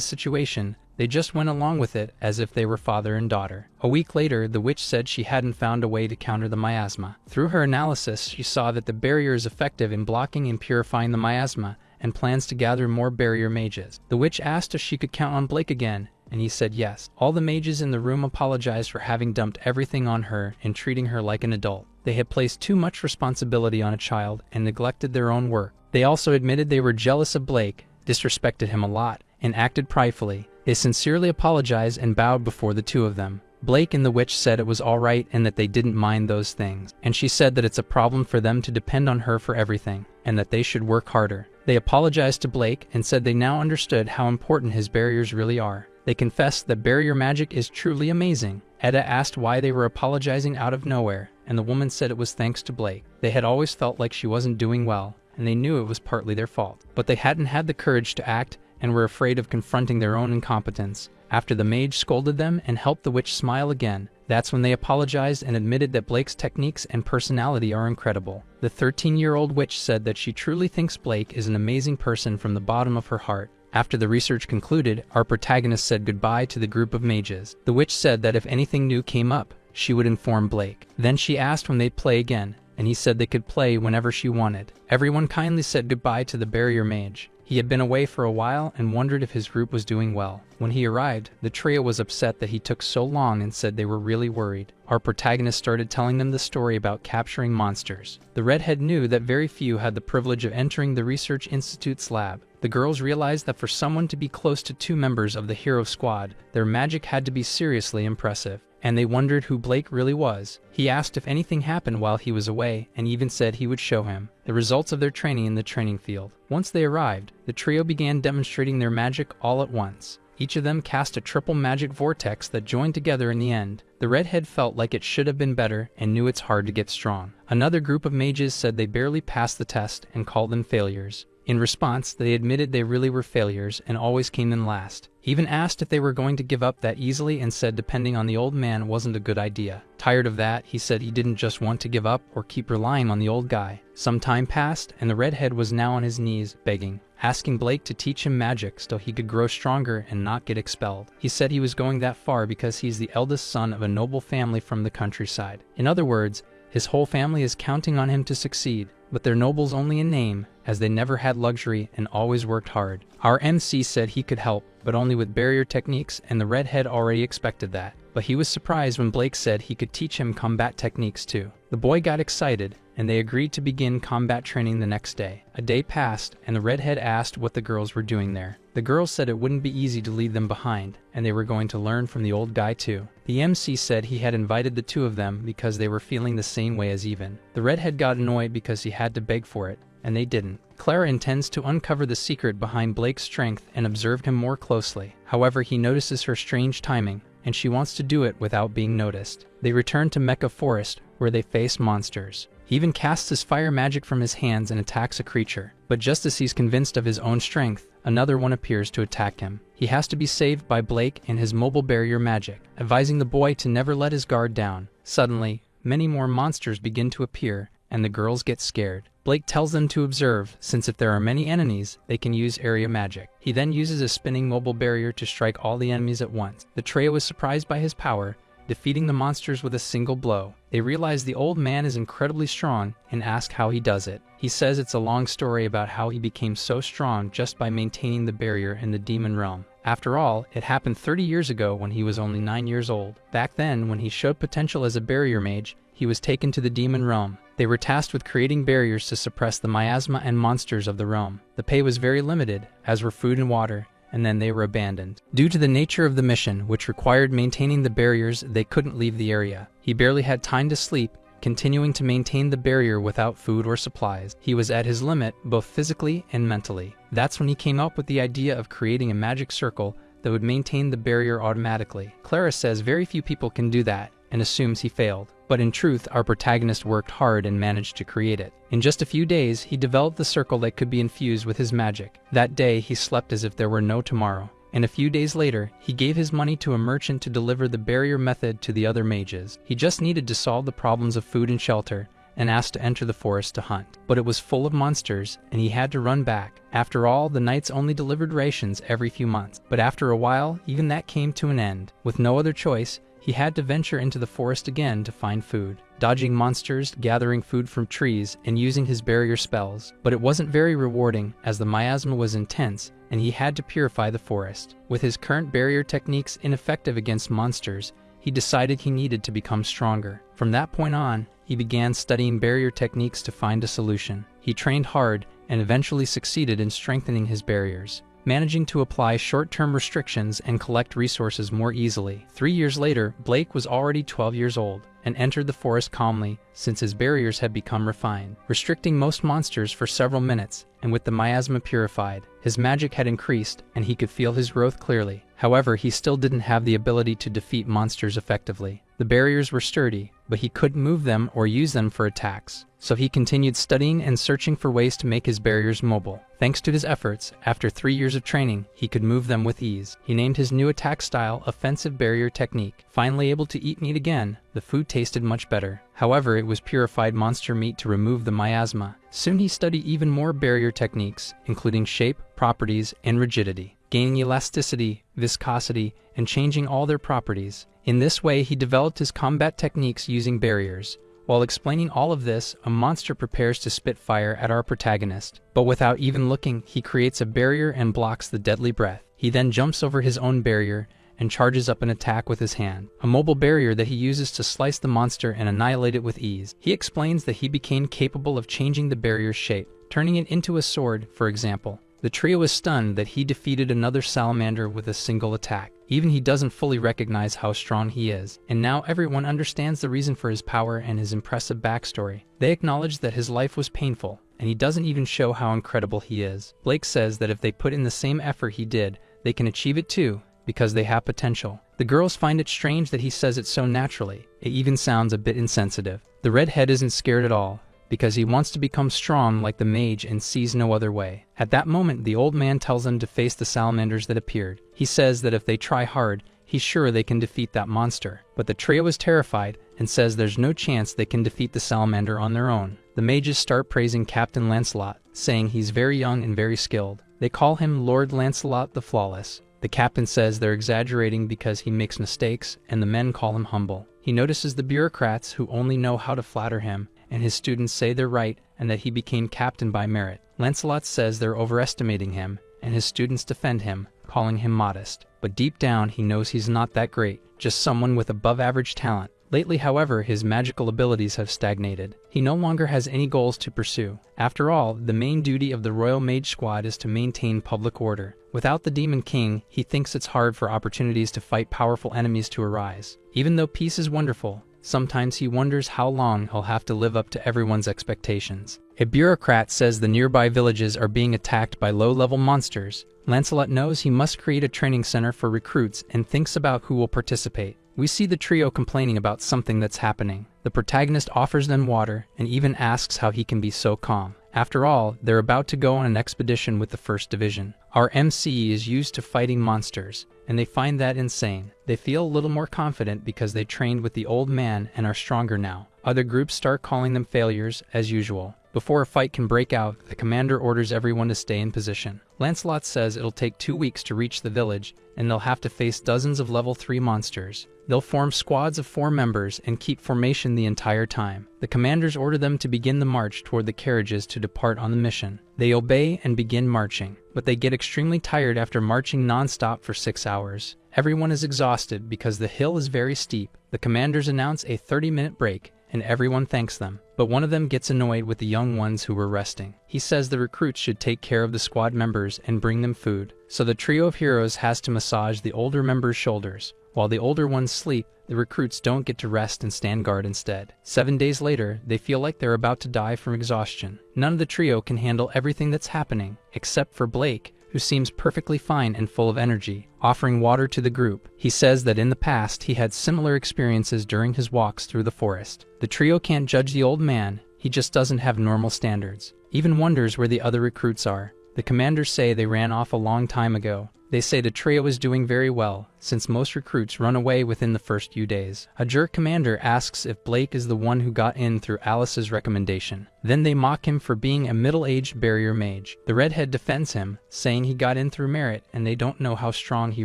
situation, they just went along with it as if they were father and daughter. A week later, the witch said she hadn't found a way to counter the miasma. Through her analysis, she saw that the barrier is effective in blocking and purifying the miasma, and plans to gather more barrier mages. The witch asked if she could count on Blake again, and he said yes. All the mages in the room apologized for having dumped everything on her and treating her like an adult. They had placed too much responsibility on a child and neglected their own work. They also admitted they were jealous of Blake, disrespected him a lot, and acted pridefully. They sincerely apologized and bowed before the two of them. Blake and the witch said it was all right and that they didn't mind those things. And she said that it's a problem for them to depend on her for everything, and that they should work harder. They apologized to Blake and said they now understood how important his barriers really are. They confessed that barrier magic is truly amazing. Etta asked why they were apologizing out of nowhere, and the woman said it was thanks to Blake. They had always felt like she wasn't doing well, and they knew it was partly their fault. But they hadn't had the courage to act and were afraid of confronting their own incompetence. After the mage scolded them and helped the witch smile again, that's when they apologized and admitted that Blake's techniques and personality are incredible. The 13-year-old witch said that she truly thinks Blake is an amazing person from the bottom of her heart. After the research concluded, our protagonist said goodbye to the group of mages. The witch said that if anything new came up, she would inform Blake. Then she asked when they'd play again, and he said they could play whenever she wanted. Everyone kindly said goodbye to the barrier mage. He had been away for a while and wondered if his group was doing well. When he arrived, the trio was upset that he took so long and said they were really worried. Our protagonist started telling them the story about capturing monsters. The redhead knew that very few had the privilege of entering the Research Institute's lab. The girls realized that for someone to be close to two members of the hero squad, their magic had to be seriously impressive. And they wondered who Blake really was. He asked if anything happened while he was away, and even said he would show him the results of their training in the training field. Once they arrived, the trio began demonstrating their magic all at once. Each of them cast a triple magic vortex that joined together in the end. The redhead felt like it should have been better and knew it's hard to get strong. Another group of mages said they barely passed the test and called them failures. In response, they admitted they really were failures and always came in last. Even asked if they were going to give up that easily and said depending on the old man wasn't a good idea. Tired of that, he said he didn't just want to give up or keep relying on the old guy. Some time passed, and the redhead was now on his knees, begging, asking Blake to teach him magic so he could grow stronger and not get expelled. He said he was going that far because he's the eldest son of a noble family from the countryside. In other words, his whole family is counting on him to succeed, but they're nobles only in name, as they never had luxury and always worked hard. Our MC said he could help, but only with barrier techniques, and the redhead already expected that. But he was surprised when Blake said he could teach him combat techniques too. The boy got excited, and they agreed to begin combat training the next day. A day passed, and the redhead asked what the girls were doing there. The girls said it wouldn't be easy to leave them behind, and they were going to learn from the old guy too. The MC said he had invited the two of them because they were feeling the same way as Even. The redhead got annoyed because he had to beg for it, and they didn't. Clara intends to uncover the secret behind Blake's strength and observe him more closely. However, he notices her strange timing, and she wants to do it without being noticed. They return to Mecha Forest, where they face monsters. He even casts his fire magic from his hands and attacks a creature. But just as he's convinced of his own strength, another one appears to attack him. He has to be saved by Blake and his mobile barrier magic, advising the boy to never let his guard down. Suddenly, many more monsters begin to appear, and the girls get scared. Blake tells them to observe, since if there are many enemies, they can use area magic. He then uses a spinning mobile barrier to strike all the enemies at once. The trio is surprised by his power, defeating the monsters with a single blow. They realize the old man is incredibly strong and ask how he does it. He says it's a long story about how he became so strong just by maintaining the barrier in the demon realm. After all, it happened 30 years ago when he was only 9 years old. Back then, when he showed potential as a barrier mage, he was taken to the demon realm. They were tasked with creating barriers to suppress the miasma and monsters of the realm. The pay was very limited, as were food and water, and then they were abandoned. Due to the nature of the mission, which required maintaining the barriers, they couldn't leave the area. He barely had time to sleep, continuing to maintain the barrier without food or supplies. He was at his limit, both physically and mentally. That's when he came up with the idea of creating a magic circle that would maintain the barrier automatically. Clara says very few people can do that, and assumes he failed. But in truth, our protagonist worked hard and managed to create it. In just a few days, he developed the circle that could be infused with his magic. That day, he slept as if there were no tomorrow. And a few days later, he gave his money to a merchant to deliver the barrier method to the other mages. He just needed to solve the problems of food and shelter, and asked to enter the forest to hunt. But it was full of monsters, and he had to run back. After all, the knights only delivered rations every few months. But after a while, even that came to an end. With no other choice, he had to venture into the forest again to find food, dodging monsters, gathering food from trees, and using his barrier spells. But it wasn't very rewarding, as the miasma was intense, and he had to purify the forest. With his current barrier techniques ineffective against monsters, he decided he needed to become stronger. From that point on, he began studying barrier techniques to find a solution. He trained hard and eventually succeeded in strengthening his barriers, managing to apply short-term restrictions and collect resources more easily. 3 years later, Blake was already 12 years old and entered the forest calmly, since his barriers had become refined, restricting most monsters for several minutes, and with the miasma purified, his magic had increased and he could feel his growth clearly. However, he still didn't have the ability to defeat monsters effectively. The barriers were sturdy, but he couldn't move them or use them for attacks. So he continued studying and searching for ways to make his barriers mobile. Thanks to his efforts, after 3 years of training, he could move them with ease. He named his new attack style Offensive Barrier Technique. Finally able to eat meat again, the food tasted much better. However, it was purified monster meat to remove the miasma. Soon he studied even more barrier techniques, including shape, properties, and rigidity, gaining elasticity, viscosity, and changing all their properties. In this way, he developed his combat techniques using barriers. While explaining all of this, a monster prepares to spit fire at our protagonist. But without even looking, he creates a barrier and blocks the deadly breath. He then jumps over his own barrier and charges up an attack with his hand, a mobile barrier that he uses to slice the monster and annihilate it with ease. He explains that he became capable of changing the barrier's shape, turning it into a sword, for example. The trio is stunned that he defeated another salamander with a single attack. Even he doesn't fully recognize how strong he is, and now everyone understands the reason for his power and his impressive backstory. They acknowledge that his life was painful, and he doesn't even show how incredible he is. Blake says that if they put in the same effort he did, they can achieve it too, because they have potential. The girls find it strange that he says it so naturally. It even sounds a bit insensitive. The redhead isn't scared at all, because he wants to become strong like the mage and sees no other way. At that moment, the old man tells them to face the salamanders that appeared. He says that if they try hard, he's sure they can defeat that monster. But the trio is terrified and says there's no chance they can defeat the salamander on their own. The mages start praising Captain Lancelot, saying he's very young and very skilled. They call him Lord Lancelot the Flawless. The captain says they're exaggerating because he makes mistakes, and the men call him humble. He notices the bureaucrats who only know how to flatter him, and his students say they're right and that he became captain by merit. Lancelot says they're overestimating him, and his students defend him, calling him modest. But deep down, he knows he's not that great, just someone with above-average talent. Lately, however, his magical abilities have stagnated. He no longer has any goals to pursue. After all, the main duty of the Royal Mage Squad is to maintain public order. Without the Demon King, he thinks it's hard for opportunities to fight powerful enemies to arise. Even though peace is wonderful, sometimes he wonders how long he'll have to live up to everyone's expectations. A bureaucrat says the nearby villages are being attacked by low-level monsters. Lancelot knows he must create a training center for recruits and thinks about who will participate. We see the trio complaining about something that's happening. The protagonist offers them water and even asks how he can be so calm. After all, they're about to go on an expedition with the 1st Division. Our MC is used to fighting monsters, and they find that insane. They feel a little more confident because they trained with the old man and are stronger now. Other groups start calling them failures, as usual. Before a fight can break out, the commander orders everyone to stay in position. Lancelot says it'll take 2 weeks to reach the village, and they'll have to face dozens of level 3 monsters. They'll form squads of 4 members and keep formation the entire time. The commanders order them to begin the march toward the carriages to depart on the mission. They obey and begin marching, but they get extremely tired after marching non-stop for 6 hours. Everyone is exhausted because the hill is very steep. The commanders announce a 30-minute break, and everyone thanks them. But one of them gets annoyed with the young ones who were resting. He says the recruits should take care of the squad members and bring them food. So the trio of heroes has to massage the older members' shoulders. While the older ones sleep, the recruits don't get to rest and stand guard instead. 7 days later, they feel like they're about to die from exhaustion. None of the trio can handle everything that's happening, except for Blake, who seems perfectly fine and full of energy, offering water to the group. He says that in the past he had similar experiences during his walks through the forest. The trio can't judge the old man, he just doesn't have normal standards. Even wonders where the other recruits are. The commanders say they ran off a long time ago. They say the trio is doing very well, since most recruits run away within the first few days. A jerk commander asks if Blake is the one who got in through Alice's recommendation. Then they mock him for being a middle-aged barrier mage. The redhead defends him, saying he got in through merit and they don't know how strong he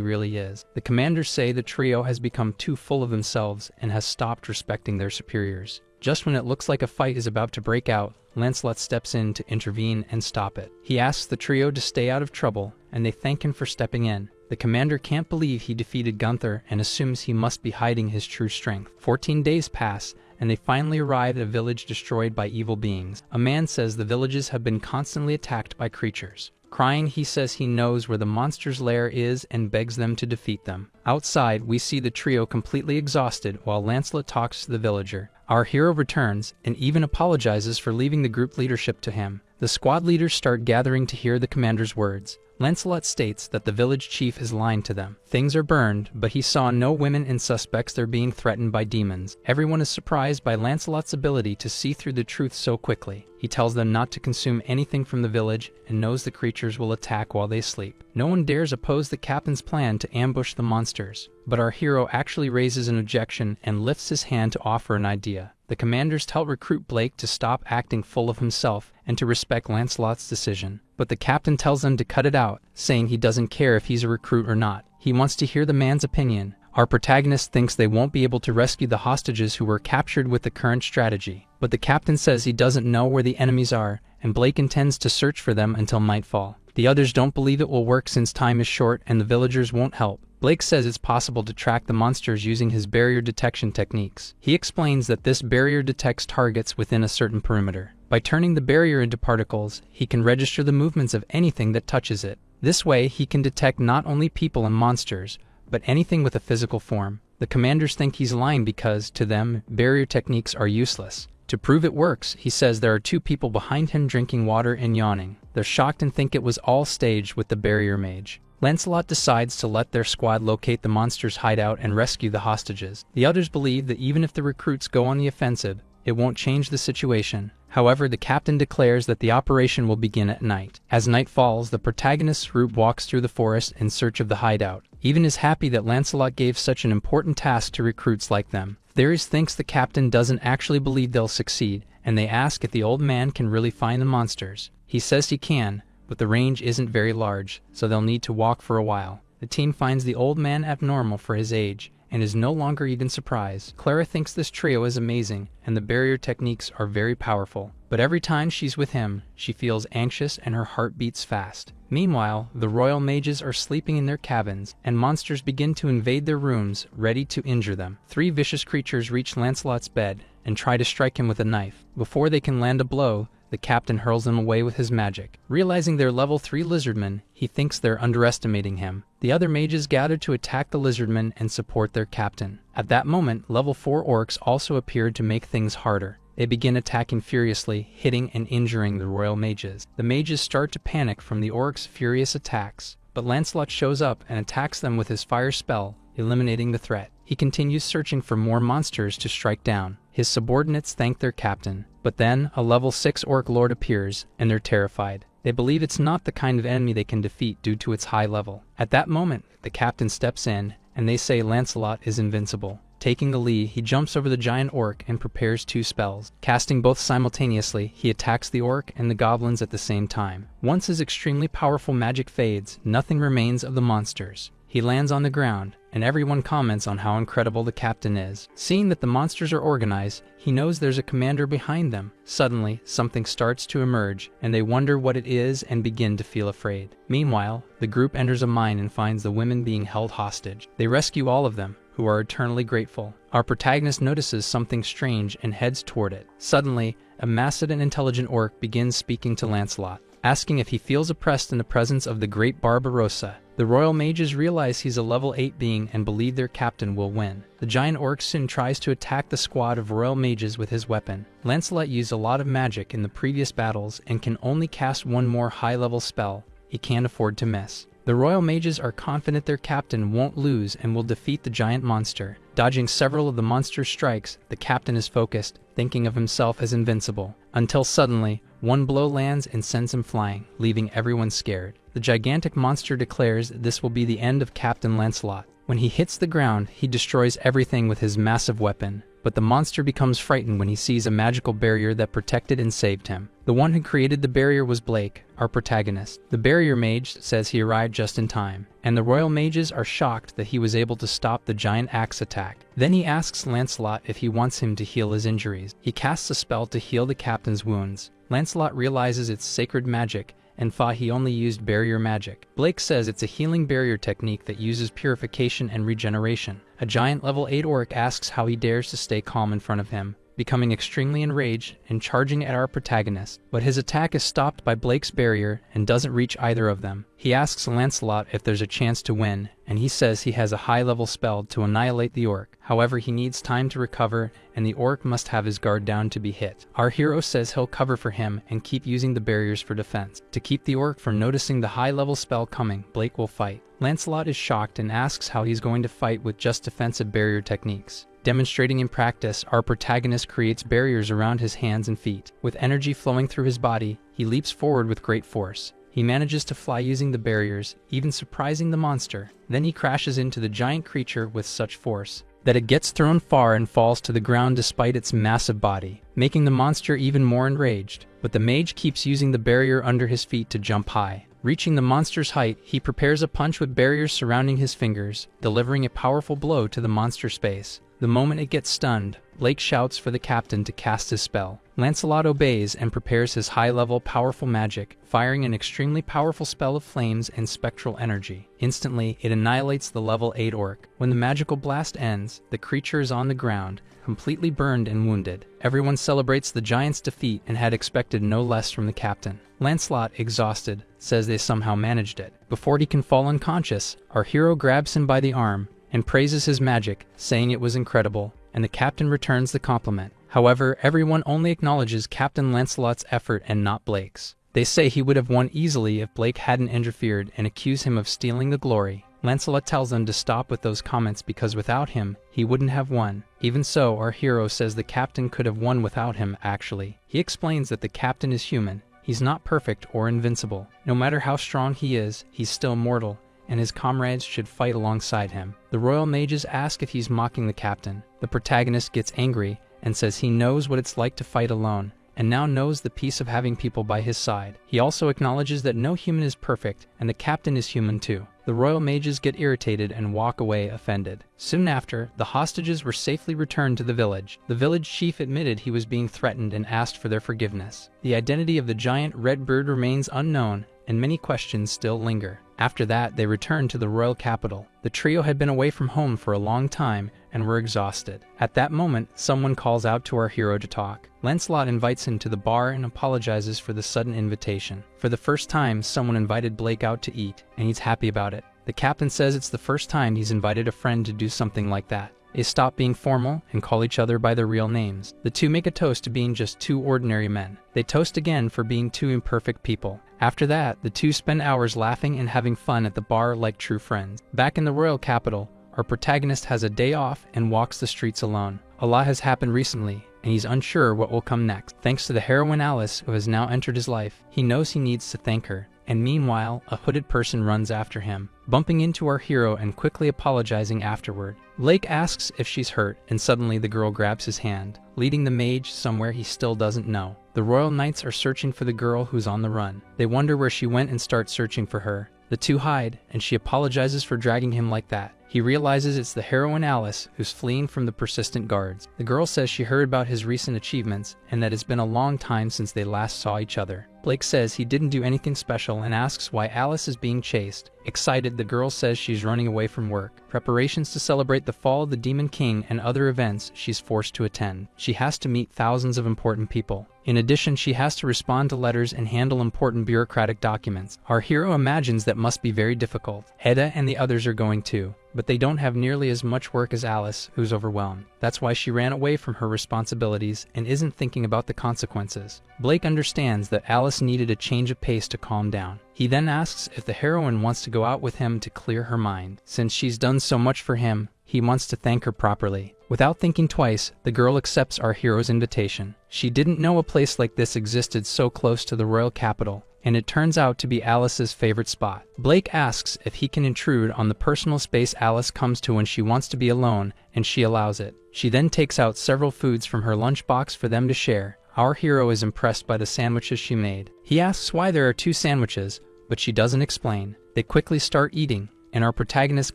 really is. The commanders say the trio has become too full of themselves and has stopped respecting their superiors. Just when it looks like a fight is about to break out, Lancelot steps in to intervene and stop it. He asks the trio to stay out of trouble, and they thank him for stepping in. The commander can't believe he defeated Gunther and assumes he must be hiding his true strength. 14 days pass, and they finally arrive at a village destroyed by evil beings. A man says the villages have been constantly attacked by creatures. Crying, he says he knows where the monster's lair is and begs them to defeat them. Outside, we see the trio completely exhausted while Lancelot talks to the villager. Our hero returns and even apologizes for leaving the group leadership to him. The squad leaders start gathering to hear the commander's words. Lancelot states that the village chief is lying to them. Things are burned, but he saw no women and suspects they're being threatened by demons. Everyone is surprised by Lancelot's ability to see through the truth so quickly. He tells them not to consume anything from the village and knows the creatures will attack while they sleep. No one dares oppose the captain's plan to ambush the monsters, but our hero actually raises an objection and lifts his hand to offer an idea. The commanders tell recruit Blake to stop acting full of himself and to respect Lancelot's decision. But the captain tells them to cut it out, saying he doesn't care if he's a recruit or not. He wants to hear the man's opinion. Our protagonist thinks they won't be able to rescue the hostages who were captured with the current strategy. But the captain says he doesn't know where the enemies are, and Blake intends to search for them until nightfall. The others don't believe it will work since time is short and the villagers won't help. Blake says it's possible to track the monsters using his barrier detection techniques. He explains that this barrier detects targets within a certain perimeter. By turning the barrier into particles, he can register the movements of anything that touches it. This way, he can detect not only people and monsters, but anything with a physical form. The commanders think he's lying because, to them, barrier techniques are useless. To prove it works, he says there are 2 people behind him drinking water and yawning. They're shocked and think it was all staged with the barrier mage. Lancelot decides to let their squad locate the monster's hideout and rescue the hostages. The others believe that even if the recruits go on the offensive, it won't change the situation. However, the captain declares that the operation will begin at night. As night falls, the protagonist's group walks through the forest in search of the hideout. Even is happy that Lancelot gave such an important task to recruits like them. Theris thinks the captain doesn't actually believe they'll succeed, and they ask if the old man can really find the monsters. He says he can, but the range isn't very large, so they'll need to walk for a while. The team finds the old man abnormal for his age, and is no longer even surprised. Clara thinks this trio is amazing, and the barrier techniques are very powerful. But every time she's with him, she feels anxious and her heart beats fast. Meanwhile, the royal mages are sleeping in their cabins, and monsters begin to invade their rooms, ready to injure them. 3 vicious creatures reach Lancelot's bed and try to strike him with a knife. Before they can land a blow, the captain hurls them away with his magic. Realizing they're level 3 lizardmen, he thinks they're underestimating him. The other mages gather to attack the lizardmen and support their captain. At that moment, level 4 orcs also appeared to make things harder. They begin attacking furiously, hitting and injuring the royal mages. The mages start to panic from the orcs' furious attacks, but Lancelot shows up and attacks them with his fire spell, eliminating the threat. He continues searching for more monsters to strike down. His subordinates thank their captain, but then a level 6 orc lord appears, and they're terrified. They believe it's not the kind of enemy they can defeat due to its high level. At that moment, the captain steps in, and they say Lancelot is invincible. Taking the lead, he jumps over the giant orc and prepares 2 spells. Casting both simultaneously, he attacks the orc and the goblins at the same time. Once his extremely powerful magic fades, nothing remains of the monsters. He lands on the ground, and everyone comments on how incredible the captain is. Seeing that the monsters are organized, he knows there's a commander behind them. Suddenly, something starts to emerge, and they wonder what it is and begin to feel afraid. Meanwhile, the group enters a mine and finds the women being held hostage. They rescue all of them, who are eternally grateful. Our protagonist notices something strange and heads toward it. Suddenly, a massive and intelligent orc begins speaking to Lancelot, asking if he feels oppressed in the presence of the great Barbarossa. The royal mages realize he's a level 8 being and believe their captain will win. The giant orc soon tries to attack the squad of royal mages with his weapon. Lancelot used a lot of magic in the previous battles and can only cast one more high-level spell. He can't afford to miss. The royal mages are confident their captain won't lose and will defeat the giant monster. Dodging several of the monster's strikes, the captain is focused, thinking of himself as invincible, until suddenly, one blow lands and sends him flying, leaving everyone scared. The gigantic monster declares this will be the end of Captain Lancelot. When he hits the ground, he destroys everything with his massive weapon, but the monster becomes frightened when he sees a magical barrier that protected and saved him. The one who created the barrier was Blake, our protagonist. The barrier mage says he arrived just in time, and the royal mages are shocked that he was able to stop the giant axe attack. Then he asks Lancelot if he wants him to heal his injuries. He casts a spell to heal the captain's wounds. Lancelot realizes it's sacred magic and thought he only used barrier magic. Blake says it's a healing barrier technique that uses purification and regeneration. A giant level 8 orc asks how he dares to stay calm in front of him, becoming extremely enraged and charging at our protagonist. But his attack is stopped by Blake's barrier and doesn't reach either of them. He asks Lancelot if there's a chance to win, and he says he has a high-level spell to annihilate the orc. However, he needs time to recover, and the orc must have his guard down to be hit. Our hero says he'll cover for him and keep using the barriers for defense. To keep the orc from noticing the high-level spell coming, Blake will fight. Lancelot is shocked and asks how he's going to fight with just defensive barrier techniques. Demonstrating in practice, our protagonist creates barriers around his hands and feet. With energy flowing through his body, he leaps forward with great force. He manages to fly using the barriers, even surprising the monster. Then he crashes into the giant creature with such force that it gets thrown far and falls to the ground despite its massive body, making the monster even more enraged. But the mage keeps using the barrier under his feet to jump high. Reaching the monster's height, he prepares a punch with barriers surrounding his fingers, delivering a powerful blow to the monster's face. The moment it gets stunned, Blake shouts for the captain to cast his spell. Lancelot obeys and prepares his high-level powerful magic, firing an extremely powerful spell of flames and spectral energy. Instantly, it annihilates the level 8 orc. When the magical blast ends, the creature is on the ground, completely burned and wounded. Everyone celebrates the giant's defeat and had expected no less from the captain. Lancelot, exhausted, says they somehow managed it. Before he can fall unconscious, our hero grabs him by the arm and praises his magic, saying it was incredible, and the captain returns the compliment. However, everyone only acknowledges Captain Lancelot's effort and not Blake's. They say he would have won easily if Blake hadn't interfered and accuse him of stealing the glory. Lancelot tells them to stop with those comments because without him, he wouldn't have won. Even so, our hero says the captain could have won without him, actually. He explains that the captain is human. He's not perfect or invincible. No matter how strong he is, he's still mortal, and his comrades should fight alongside him. The royal mages ask if he's mocking the captain. The protagonist gets angry and says he knows what it's like to fight alone, and now knows the peace of having people by his side. He also acknowledges that no human is perfect, and the captain is human too. The royal mages get irritated and walk away offended. Soon after, the hostages were safely returned to the village. The village chief admitted he was being threatened and asked for their forgiveness. The identity of the giant red bird remains unknown, and many questions still linger. After that, they returned to the royal capital. The trio had been away from home for a long time and were exhausted. At that moment, someone calls out to our hero to talk. Lancelot invites him to the bar and apologizes for the sudden invitation. For the first time, someone invited Blake out to eat, and he's happy about it. The captain says it's the first time he's invited a friend to do something like that. They stop being formal and call each other by their real names. The two make a toast to being just two ordinary men. They toast again for being two imperfect people. After that, the two spend hours laughing and having fun at the bar like true friends. Back in the royal capital, our protagonist has a day off and walks the streets alone. A lot has happened recently, and he's unsure what will come next. Thanks to the heroine Alice, who has now entered his life, he knows he needs to thank her. and meanwhile, a hooded person runs after him, bumping into our hero and quickly apologizing afterward. Blake asks if she's hurt, and suddenly the girl grabs his hand, leading the mage somewhere he still doesn't know. The royal knights are searching for the girl who's on the run. They wonder where she went and start searching for her. The two hide, and she apologizes for dragging him like that. He realizes it's the heroine Alice who's fleeing from the persistent guards. The girl says she heard about his recent achievements and that it's been a long time since they last saw each other. Blake says he didn't do anything special and asks why Alice is being chased. Excited, the girl says she's running away from work. Preparations to celebrate the fall of the Demon King and other events she's forced to attend. She has to meet thousands of important people. In addition, she has to respond to letters and handle important bureaucratic documents. Our hero imagines that must be very difficult. Hedda and the others are going too, but they don't have nearly as much work as Alice, who's overwhelmed. That's why she ran away from her responsibilities and isn't thinking about the consequences. Blake understands that Alice needed a change of pace to calm down. He then asks if the heroine wants to go out with him to clear her mind. Since she's done so much for him, he wants to thank her properly. Without thinking twice, the girl accepts our hero's invitation. She didn't know a place like this existed so close to the royal capital, and it turns out to be Alice's favorite spot. Blake asks if he can intrude on the personal space Alice comes to when she wants to be alone, and she allows it. She then takes out several foods from her lunchbox for them to share. Our hero is impressed by the sandwiches she made. He asks why there are 2 sandwiches, but she doesn't explain. They quickly start eating, and our protagonist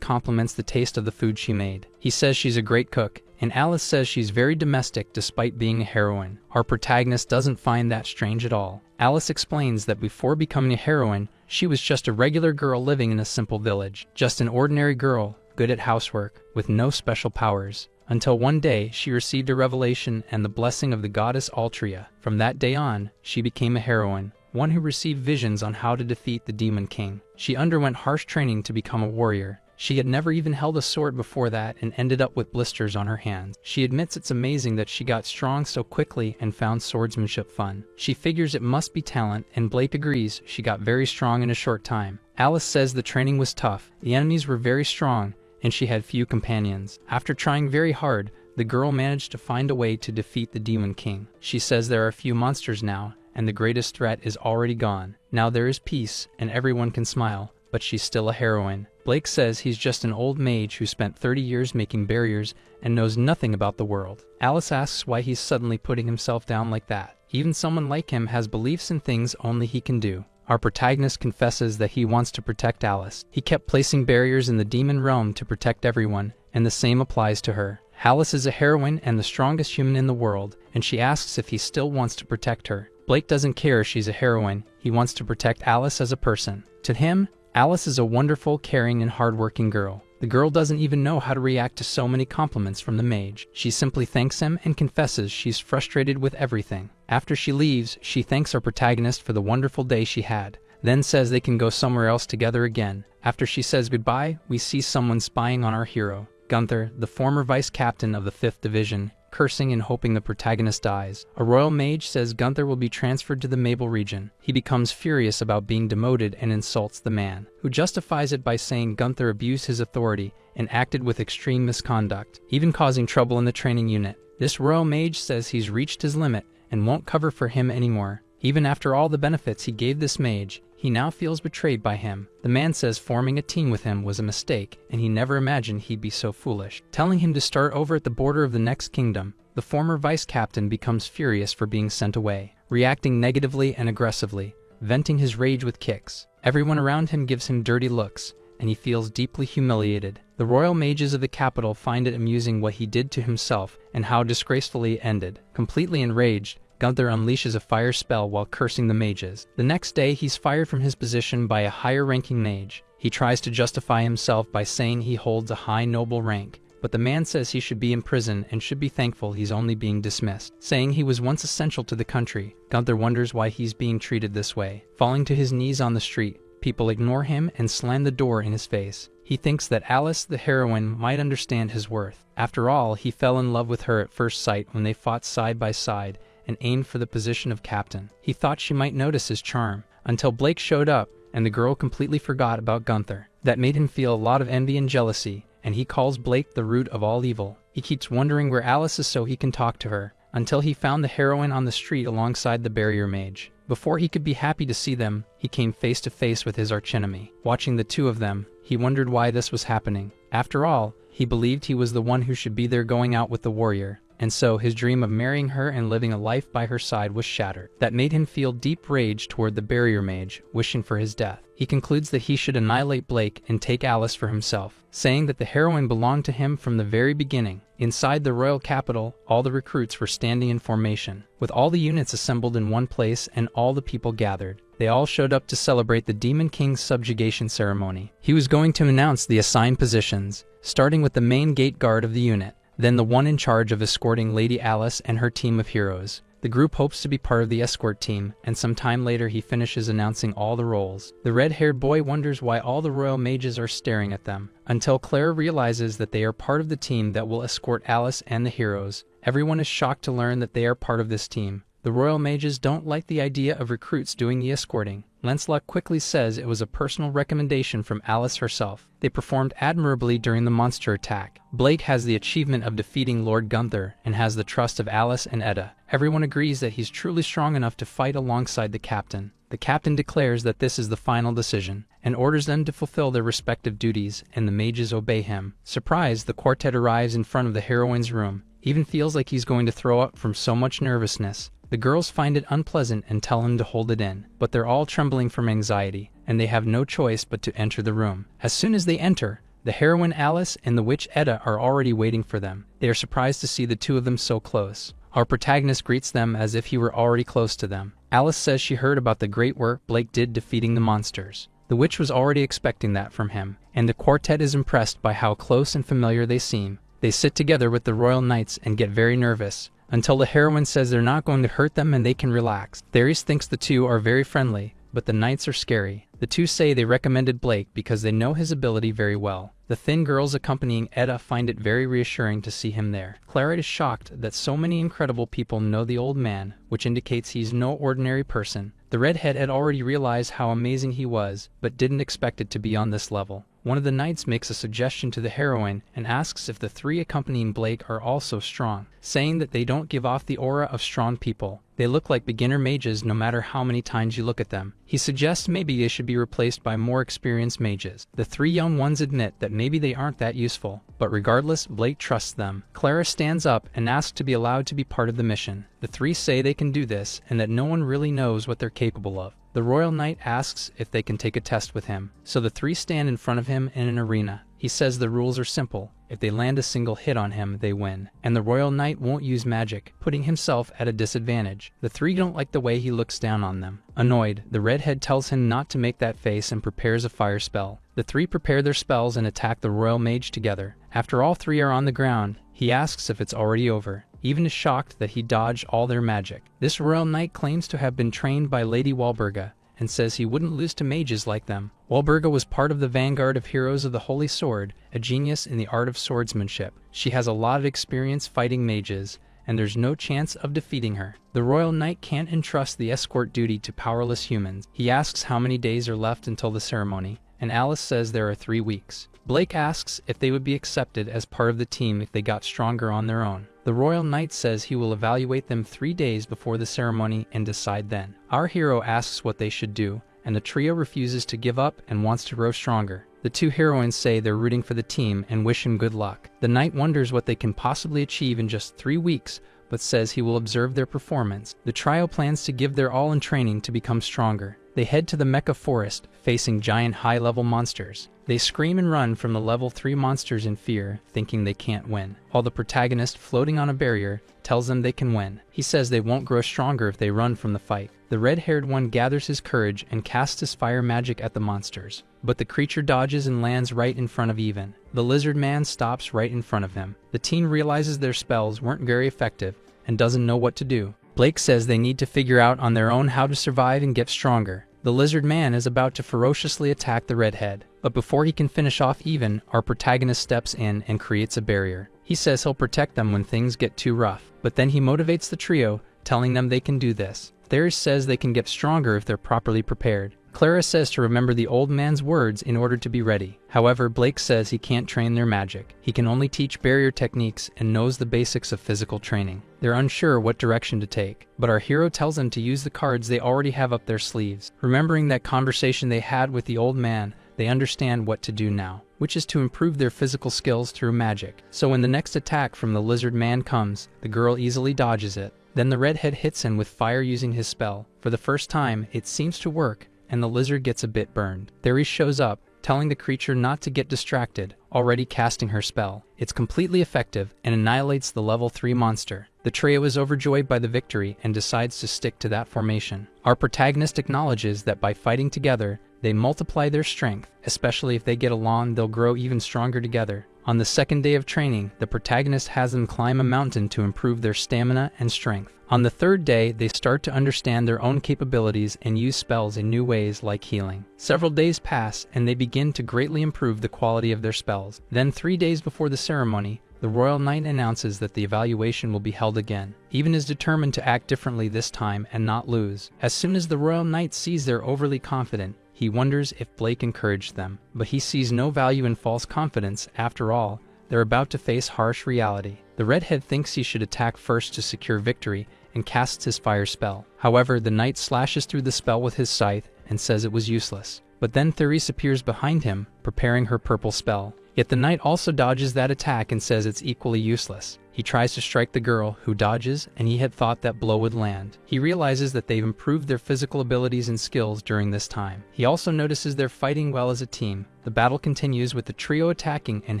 compliments the taste of the food she made. He says she's a great cook, and Alice says she's very domestic despite being a heroine. Our protagonist doesn't find that strange at all. Alice explains that before becoming a heroine, she was just a regular girl living in a simple village. Just an ordinary girl, good at housework, with no special powers. Until one day, she received a revelation and the blessing of the goddess Altria. From that day on, she became a heroine, one who received visions on how to defeat the Demon King. She underwent harsh training to become a warrior. She had never even held a sword before that and ended up with blisters on her hands. She admits it's amazing that she got strong so quickly and found swordsmanship fun. She figures it must be talent, and Blake agrees she got very strong in a short time. Alice says the training was tough, the enemies were very strong, and she had few companions. After trying very hard, the girl managed to find a way to defeat the Demon King. She says there are few monsters now, and the greatest threat is already gone. Now there is peace, and everyone can smile, but she's still a heroine. Blake says he's just an old mage who spent 30 years making barriers and knows nothing about the world. Alice asks why he's suddenly putting himself down like that. Even someone like him has beliefs in things only he can do. Our protagonist confesses that he wants to protect Alice. He kept placing barriers in the demon realm to protect everyone, and the same applies to her. Alice is a heroine and the strongest human in the world, and she asks if he still wants to protect her. Blake doesn't care if she's a heroine. He wants to protect Alice as a person. To him, Alice is a wonderful, caring, and hardworking girl. The girl doesn't even know how to react to so many compliments from the mage. She simply thanks him and confesses she's frustrated with everything. After she leaves, she thanks our protagonist for the wonderful day she had, then says they can go somewhere else together again. After she says goodbye, we see someone spying on our hero. Gunther, the former vice captain of the 5th Division, cursing and hoping the protagonist dies. A royal mage says Gunther will be transferred to the Mabel region. He becomes furious about being demoted and insults the man, who justifies it by saying Gunther abused his authority and acted with extreme misconduct, even causing trouble in the training unit. This royal mage says he's reached his limit and won't cover for him anymore. Even after all the benefits he gave this mage, he now feels betrayed by him. The man says forming a team with him was a mistake, and he never imagined he'd be so foolish. Telling him to start over at the border of the next kingdom, the former vice captain becomes furious for being sent away, reacting negatively and aggressively, venting his rage with kicks. Everyone around him gives him dirty looks, and he feels deeply humiliated. The royal mages of the capital find it amusing what he did to himself and how disgracefully it ended. Completely enraged, Gunther unleashes a fire spell while cursing the mages. The next day, he's fired from his position by a higher-ranking mage. He tries to justify himself by saying he holds a high noble rank, but the man says he should be in prison and should be thankful he's only being dismissed. Saying he was once essential to the country, Gunther wonders why he's being treated this way. Falling to his knees on the street, people ignore him and slam the door in his face. He thinks that Alice, the heroine, might understand his worth. After all, he fell in love with her at first sight when they fought side by side and aimed for the position of captain. He thought she might notice his charm, until Blake showed up and the girl completely forgot about Gunther. That made him feel a lot of envy and jealousy, and he calls Blake the root of all evil. He keeps wondering where Alice is so he can talk to her. until he found the heroine on the street alongside the barrier mage. Before he could be happy to see them, he came face to face with his archenemy. Watching the two of them, he wondered why this was happening. After all, he believed he was the one who should be there going out with the warrior, and so his dream of marrying her and living a life by her side was shattered. That made him feel deep rage toward the barrier mage, wishing for his death. He concludes that he should annihilate Blake and take Alice for himself, saying that the heroine belonged to him from the very beginning. Inside the royal capital, all the recruits were standing in formation, with all the units assembled in one place and all the people gathered. They all showed up to celebrate the Demon King's subjugation ceremony. He was going to announce the assigned positions, starting with the main gate guard of the unit, then the one in charge of escorting Lady Alice and her team of heroes. The group hopes to be part of the escort team, and some time later he finishes announcing all the roles. The red-haired boy wonders why all the royal mages are staring at them, until Clara realizes that they are part of the team that will escort Alice and the heroes. Everyone is shocked to learn that they are part of this team. The royal mages don't like the idea of recruits doing the escorting. Lancelot quickly says it was a personal recommendation from Alice herself. They performed admirably during the monster attack. Blake has the achievement of defeating Lord Gunther and has the trust of Alice and Edda. Everyone agrees that he's truly strong enough to fight alongside the captain. The captain declares that this is the final decision and orders them to fulfill their respective duties, and the mages obey him. Surprised, the quartet arrives in front of the heroine's room. Even feels like he's going to throw up from so much nervousness. The girls find it unpleasant and tell him to hold it in, but they're all trembling from anxiety, and they have no choice but to enter the room. As soon as they enter, the heroine Alice and the witch Edda are already waiting for them. They are surprised to see the two of them so close. Our protagonist greets them as if he were already close to them. Alice says she heard about the great work Blake did defeating the monsters. The witch was already expecting that from him, and the quartet is impressed by how close and familiar they seem. They sit together with the royal knights and get very nervous, until the heroine says they're not going to hurt them and they can relax. Theris thinks the two are very friendly, but the knights are scary. The two say they recommended Blake because they know his ability very well. The thin girls accompanying Edda find it very reassuring to see him there. Clara is shocked that so many incredible people know the old man, which indicates he's no ordinary person. The redhead had already realized how amazing he was, but didn't expect it to be on this level. One of the knights makes a suggestion to the heroine and asks if the three accompanying Blake are also strong, saying that they don't give off the aura of strong people. They look like beginner mages no matter how many times you look at them. He suggests maybe they should be replaced by more experienced mages. The three young ones admit that maybe they aren't that useful, but regardless, Blake trusts them. Clara stands up and asks to be allowed to be part of the mission. The three say they can do this and that no one really knows what they're capable of. The royal knight asks if they can take a test with him, so the three stand in front of him in an arena. He says the rules are simple. If they land a single hit on him, they win, and the royal knight won't use magic, putting himself at a disadvantage. The three don't like the way he looks down on them. Annoyed, the redhead tells him not to make that face and prepares a fire spell. The three prepare their spells and attack the royal mage together. After all three are on the ground, he asks if it's already over. Even is shocked that he dodged all their magic. This royal knight claims to have been trained by Lady Walburga, and says he wouldn't lose to mages like them. Walburga was part of the vanguard of Heroes of the Holy Sword, a genius in the art of swordsmanship. She has a lot of experience fighting mages, and there's no chance of defeating her. The royal knight can't entrust the escort duty to powerless humans. He asks how many days are left until the ceremony, and Alice says there are 3 weeks. Blake asks if they would be accepted as part of the team if they got stronger on their own. The royal knight says he will evaluate them 3 days before the ceremony and decide then. Our hero asks what they should do, and the trio refuses to give up and wants to grow stronger. The two heroines say they're rooting for the team and wish him good luck. The knight wonders what they can possibly achieve in just 3 weeks, but says he will observe their performance. The trio plans to give their all in training to become stronger. They head to the Mecha Forest, facing giant high-level monsters. They scream and run from the level 3 monsters in fear, thinking they can't win, while the protagonist, floating on a barrier, tells them they can win. He says they won't grow stronger if they run from the fight. The red-haired one gathers his courage and casts his fire magic at the monsters, but the creature dodges and lands right in front of Even. The lizard man stops right in front of him. The teen realizes their spells weren't very effective and doesn't know what to do. Blake says they need to figure out on their own how to survive and get stronger. The lizard man is about to ferociously attack the redhead, but before he can finish off Even, our protagonist steps in and creates a barrier. He says he'll protect them when things get too rough, but then he motivates the trio, telling them they can do this. Theris says they can get stronger if they're properly prepared. Clara says to remember the old man's words in order to be ready. However, Blake says he can't train their magic. He can only teach barrier techniques and knows the basics of physical training. They're unsure what direction to take, but our hero tells them to use the cards they already have up their sleeves. Remembering that conversation they had with the old man, they understand what to do now, which is to improve their physical skills through magic. So when the next attack from the lizard man comes, the girl easily dodges it. Then the redhead hits him with fire using his spell. For the first time, it seems to work, and the lizard gets a bit burned. Theris shows up, telling the creature not to get distracted, already casting her spell. It's completely effective and annihilates the level 3 monster. The trio is overjoyed by the victory and decides to stick to that formation. Our protagonist acknowledges that by fighting together, they multiply their strength, especially if they get along, they'll grow even stronger together. On the second day of training, the protagonist has them climb a mountain to improve their stamina and strength. On the third day, they start to understand their own capabilities and use spells in new ways like healing. Several days pass, and they begin to greatly improve the quality of their spells. Then 3 days before the ceremony, the Royal Knight announces that the evaluation will be held again. Even is determined to act differently this time and not lose. As soon as the Royal Knight sees they're overly confident, he wonders if Blake encouraged them, but he sees no value in false confidence. After all, they're about to face harsh reality. The redhead thinks he should attack first to secure victory and casts his fire spell. However, the knight slashes through the spell with his scythe and says it was useless. But then Theris appears behind him, preparing her purple spell. Yet the knight also dodges that attack and says it's equally useless. He tries to strike the girl, who dodges, and he had thought that blow would land. He realizes that they've improved their physical abilities and skills during this time. He also notices they're fighting well as a team. The battle continues with the trio attacking and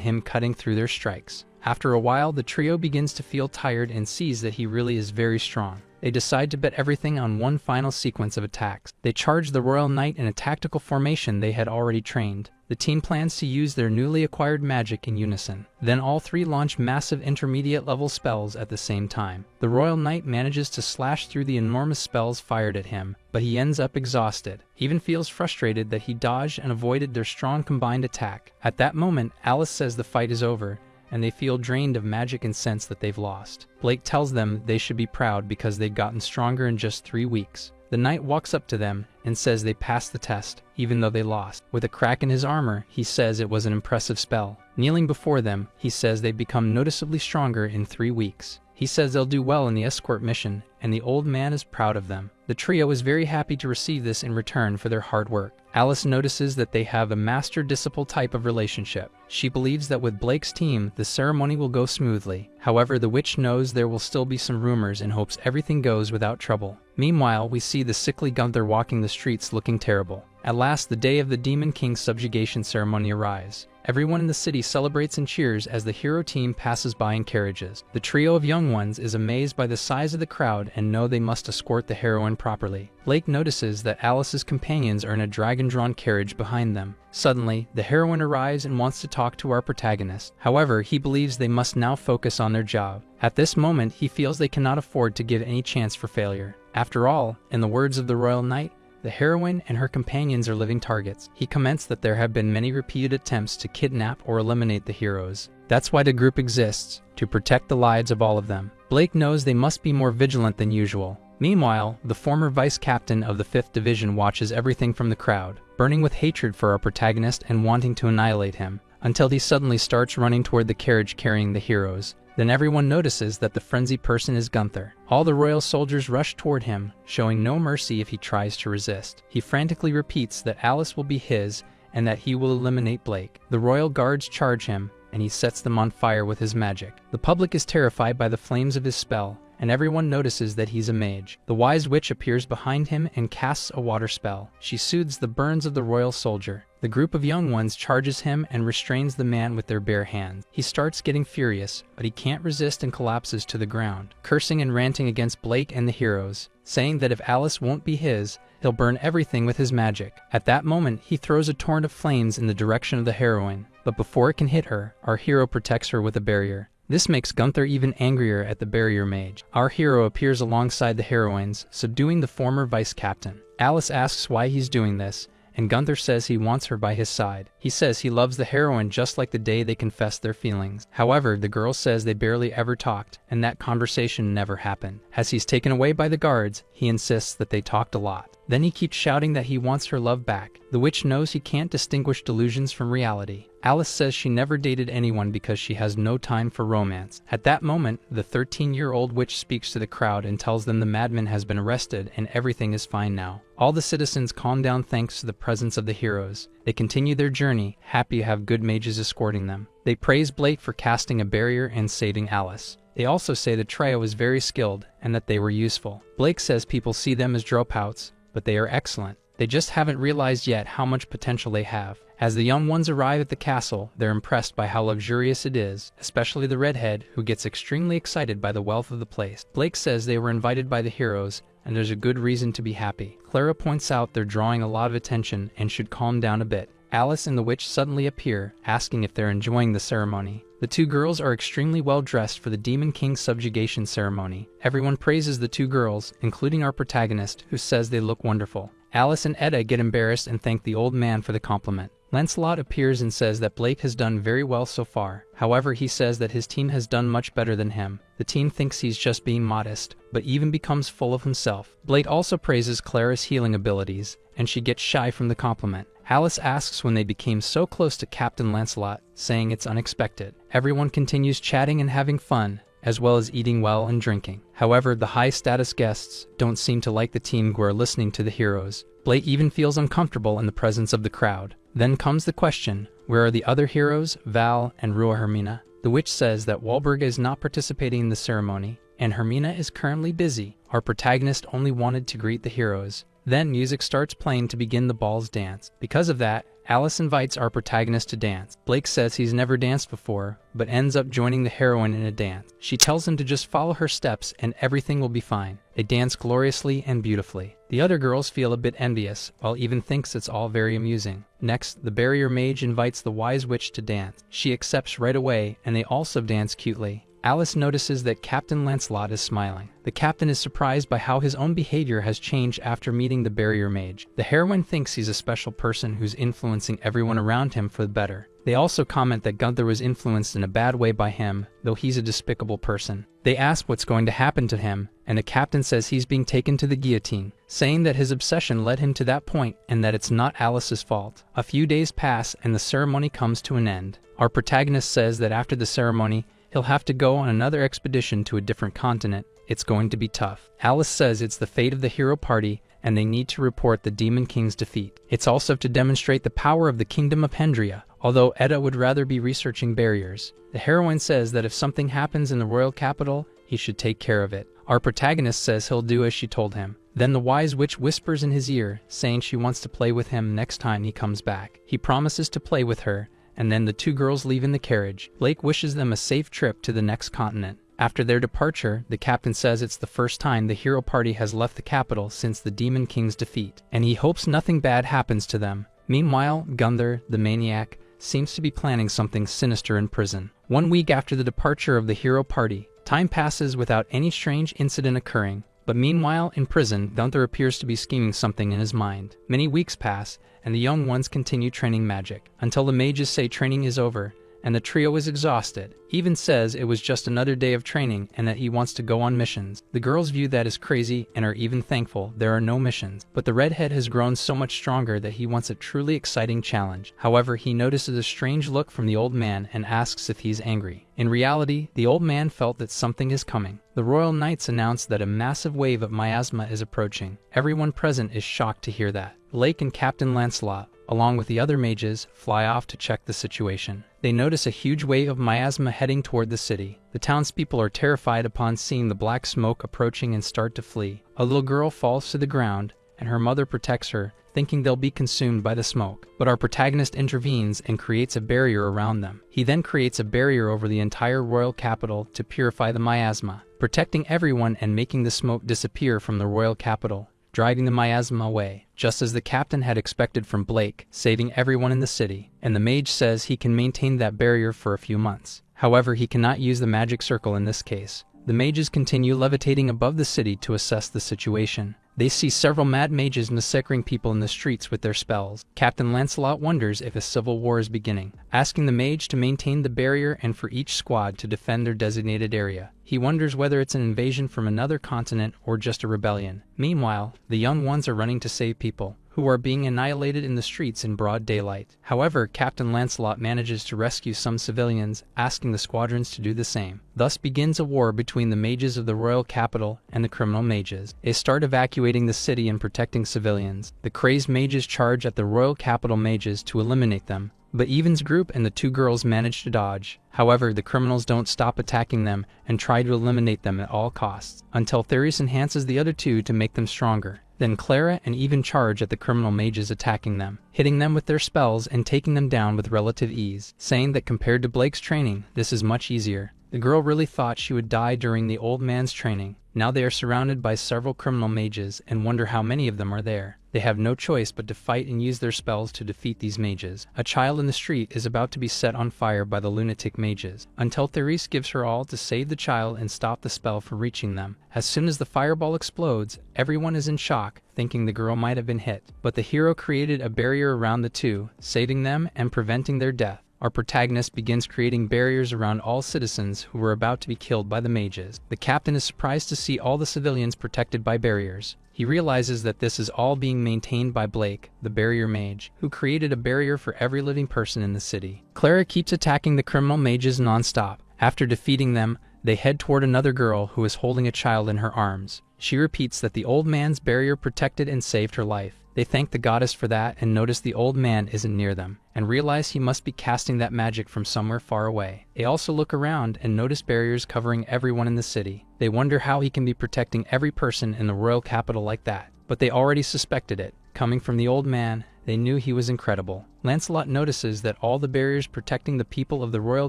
him cutting through their strikes. After a while, the trio begins to feel tired and sees that he really is very strong. They decide to bet everything on one final sequence of attacks. They charge the Royal Knight in a tactical formation they had already trained. The team plans to use their newly acquired magic in unison. Then all three launch massive intermediate level spells at the same time. The Royal Knight manages to slash through the enormous spells fired at him, but he ends up exhausted. He even feels frustrated that he dodged and avoided their strong combined attack. At that moment, Alice says the fight is over, and they feel drained of magic and sense that they've lost. Blake tells them they should be proud because they'd gotten stronger in just 3 weeks. The knight walks up to them and says they passed the test, even though they lost. With a crack in his armor, he says it was an impressive spell. Kneeling before them, he says they've become noticeably stronger in 3 weeks. He says they'll do well in the escort mission, and the old man is proud of them. The trio is very happy to receive this in return for their hard work. Alice notices that they have a master-disciple type of relationship. She believes that with Blake's team, the ceremony will go smoothly. However, the witch knows there will still be some rumors and hopes everything goes without trouble. Meanwhile, we see the sickly Gunther walking the streets looking terrible. At last, the day of the Demon King's subjugation ceremony arrives. Everyone in the city celebrates and cheers as the hero team passes by in carriages. The trio of young ones is amazed by the size of the crowd and know they must escort the heroine properly. Blake notices that Alice's companions are in a dragon-drawn carriage behind them. Suddenly, the heroine arrives and wants to talk to our protagonist. However, he believes they must now focus on their job. At this moment, he feels they cannot afford to give any chance for failure. After all, in the words of the Royal Knight, the heroine and her companions are living targets. He comments that there have been many repeated attempts to kidnap or eliminate the heroes. That's why the group exists, to protect the lives of all of them. Blake knows they must be more vigilant than usual. Meanwhile, the former vice captain of the 5th Division watches everything from the crowd, burning with hatred for our protagonist and wanting to annihilate him, until he suddenly starts running toward the carriage carrying the heroes. Then everyone notices that the frenzied person is Gunther. All the royal soldiers rush toward him, showing no mercy if he tries to resist. He frantically repeats that Alice will be his and that he will eliminate Blake. The royal guards charge him, and he sets them on fire with his magic. The public is terrified by the flames of his spell, and everyone notices that he's a mage. The wise witch appears behind him and casts a water spell. She soothes the burns of the royal soldier. The group of young ones charges him and restrains the man with their bare hands. He starts getting furious, but he can't resist and collapses to the ground, cursing and ranting against Blake and the heroes, saying that if Alice won't be his, he'll burn everything with his magic. At that moment, he throws a torrent of flames in the direction of the heroine, but before it can hit her, our hero protects her with a barrier. This makes Gunther even angrier at the barrier mage. Our hero appears alongside the heroines, subduing the former vice captain. Alice asks why he's doing this, and Gunther says he wants her by his side. He says he loves the heroine just like the day they confessed their feelings. However, the girl says they barely ever talked, and that conversation never happened. As he's taken away by the guards, he insists that they talked a lot. Then he keeps shouting that he wants her love back. The witch knows he can't distinguish delusions from reality. Alice says she never dated anyone because she has no time for romance. At that moment, the 13-year-old witch speaks to the crowd and tells them the madman has been arrested and everything is fine now. All the citizens calm down thanks to the presence of the heroes. They continue their journey, happy to have good mages escorting them. They praise Blake for casting a barrier and saving Alice. They also say the trio is very skilled and that they were useful. Blake says people see them as dropouts, but they are excellent. They just haven't realized yet how much potential they have. As the young ones arrive at the castle, they're impressed by how luxurious it is, especially the redhead, who gets extremely excited by the wealth of the place. Blake says they were invited by the heroes, and there's a good reason to be happy. Clara points out they're drawing a lot of attention and should calm down a bit. Alice and the witch suddenly appear, asking if they're enjoying the ceremony. The two girls are extremely well dressed for the Demon King's subjugation ceremony. Everyone praises the two girls, including our protagonist, who says they look wonderful. Alice and Etta get embarrassed and thank the old man for the compliment. Lancelot appears and says that Blake has done very well so far. However, he says that his team has done much better than him. The team thinks he's just being modest, but even becomes full of himself. Blake also praises Clara's healing abilities, and she gets shy from the compliment. Alice asks when they became so close to Captain Lancelot, saying it's unexpected. Everyone continues chatting and having fun, as well as eating well and drinking. However, the high-status guests don't seem to like the team who are listening to the heroes. Blake even feels uncomfortable in the presence of the crowd. Then comes the question, where are the other heroes, Val and Rua Hermina? The witch says that Walburga is not participating in the ceremony, and Hermina is currently busy. Our protagonist only wanted to greet the heroes. Then music starts playing to begin the ball's dance. Because of that, Alice invites our protagonist to dance. Blake says he's never danced before, but ends up joining the heroine in a dance. She tells him to just follow her steps and everything will be fine. They dance gloriously and beautifully. The other girls feel a bit envious, while Even thinks it's all very amusing. Next, the barrier mage invites the wise witch to dance. She accepts right away, and they also dance cutely. Alice notices that Captain Lancelot is smiling. The captain is surprised by how his own behavior has changed after meeting the barrier mage. The heroine thinks he's a special person who's influencing everyone around him for the better. They also comment that Gunther was influenced in a bad way by him, though he's a despicable person. They ask what's going to happen to him, and the captain says he's being taken to the guillotine, saying that his obsession led him to that point and that it's not Alice's fault. A few days pass and the ceremony comes to an end. Our protagonist says that after the ceremony, he'll have to go on another expedition to a different continent. It's going to be tough. Alice says it's the fate of the hero party and they need to report the Demon King's defeat. It's also to demonstrate the power of the Kingdom of Hendria, although Etta would rather be researching barriers. The heroine says that if something happens in the royal capital, he should take care of it. Our protagonist says he'll do as she told him. Then the wise witch whispers in his ear, saying she wants to play with him next time he comes back. He promises to play with her, and then the two girls leave in the carriage. Blake wishes them a safe trip to the next continent. After their departure, the captain says it's the first time the hero party has left the capital since the Demon King's defeat, and he hopes nothing bad happens to them. Meanwhile, Gunther, the maniac, seems to be planning something sinister in prison. 1 week after the departure of the hero party, time passes without any strange incident occurring. But meanwhile, in prison, Gunther appears to be scheming something in his mind. Many weeks pass, and the young ones continue training magic, until the mages say training is over, and the trio is exhausted. Even says it was just another day of training and that he wants to go on missions. The girls view that as crazy and are even thankful there are no missions. But the redhead has grown so much stronger that he wants a truly exciting challenge. However, he notices a strange look from the old man and asks if he's angry. In reality, the old man felt that something is coming. The royal knights announce that a massive wave of miasma is approaching. Everyone present is shocked to hear that. Blake and Captain Lancelot, along with the other mages, fly off to check the situation. They notice a huge wave of miasma heading toward the city. The townspeople are terrified upon seeing the black smoke approaching and start to flee. A little girl falls to the ground, and her mother protects her, thinking they'll be consumed by the smoke. But our protagonist intervenes and creates a barrier around them. He then creates a barrier over the entire royal capital to purify the miasma, protecting everyone and making the smoke disappear from the royal capital, driving the miasma away, just as the captain had expected from Blake, saving everyone in the city. And the mage says he can maintain that barrier for a few months. However, he cannot use the magic circle in this case. The mages continue levitating above the city to assess the situation. They see several mad mages massacring people in the streets with their spells. Captain Lancelot wonders if a civil war is beginning, asking the mage to maintain the barrier and for each squad to defend their designated area. He wonders whether it's an invasion from another continent or just a rebellion. Meanwhile, the young ones are running to save people who are being annihilated in the streets in broad daylight. However, Captain Lancelot manages to rescue some civilians, asking the squadrons to do the same. Thus begins a war between the mages of the royal capital and the criminal mages. They start evacuating the city and protecting civilians. The crazed mages charge at the royal capital mages to eliminate them, but Evan's group and the two girls manage to dodge. However, the criminals don't stop attacking them and try to eliminate them at all costs, until Therius enhances the other two to make them stronger. Then Clara and Even charge at the criminal mages attacking them, hitting them with their spells and taking them down with relative ease, saying that compared to Blake's training, this is much easier. The girl really thought she would die during the old man's training. Now they are surrounded by several criminal mages and wonder how many of them are there. They have no choice but to fight and use their spells to defeat these mages. A child in the street is about to be set on fire by the lunatic mages, until Therius gives her all to save the child and stop the spell from reaching them. As soon as the fireball explodes, everyone is in shock, thinking the girl might have been hit. But the hero created a barrier around the two, saving them and preventing their death. Our protagonist begins creating barriers around all citizens who were about to be killed by the mages. The captain is surprised to see all the civilians protected by barriers. He realizes that this is all being maintained by Blake, the barrier mage, who created a barrier for every living person in the city. Clara keeps attacking the criminal mages non-stop. After defeating them, they head toward another girl who is holding a child in her arms. She repeats that the old man's barrier protected and saved her life. They thank the goddess for that and notice the old man isn't near them, and realize he must be casting that magic from somewhere far away. They also look around and notice barriers covering everyone in the city. They wonder how he can be protecting every person in the royal capital like that, but they already suspected it. Coming from the old man, they knew he was incredible. Lancelot notices that all the barriers protecting the people of the royal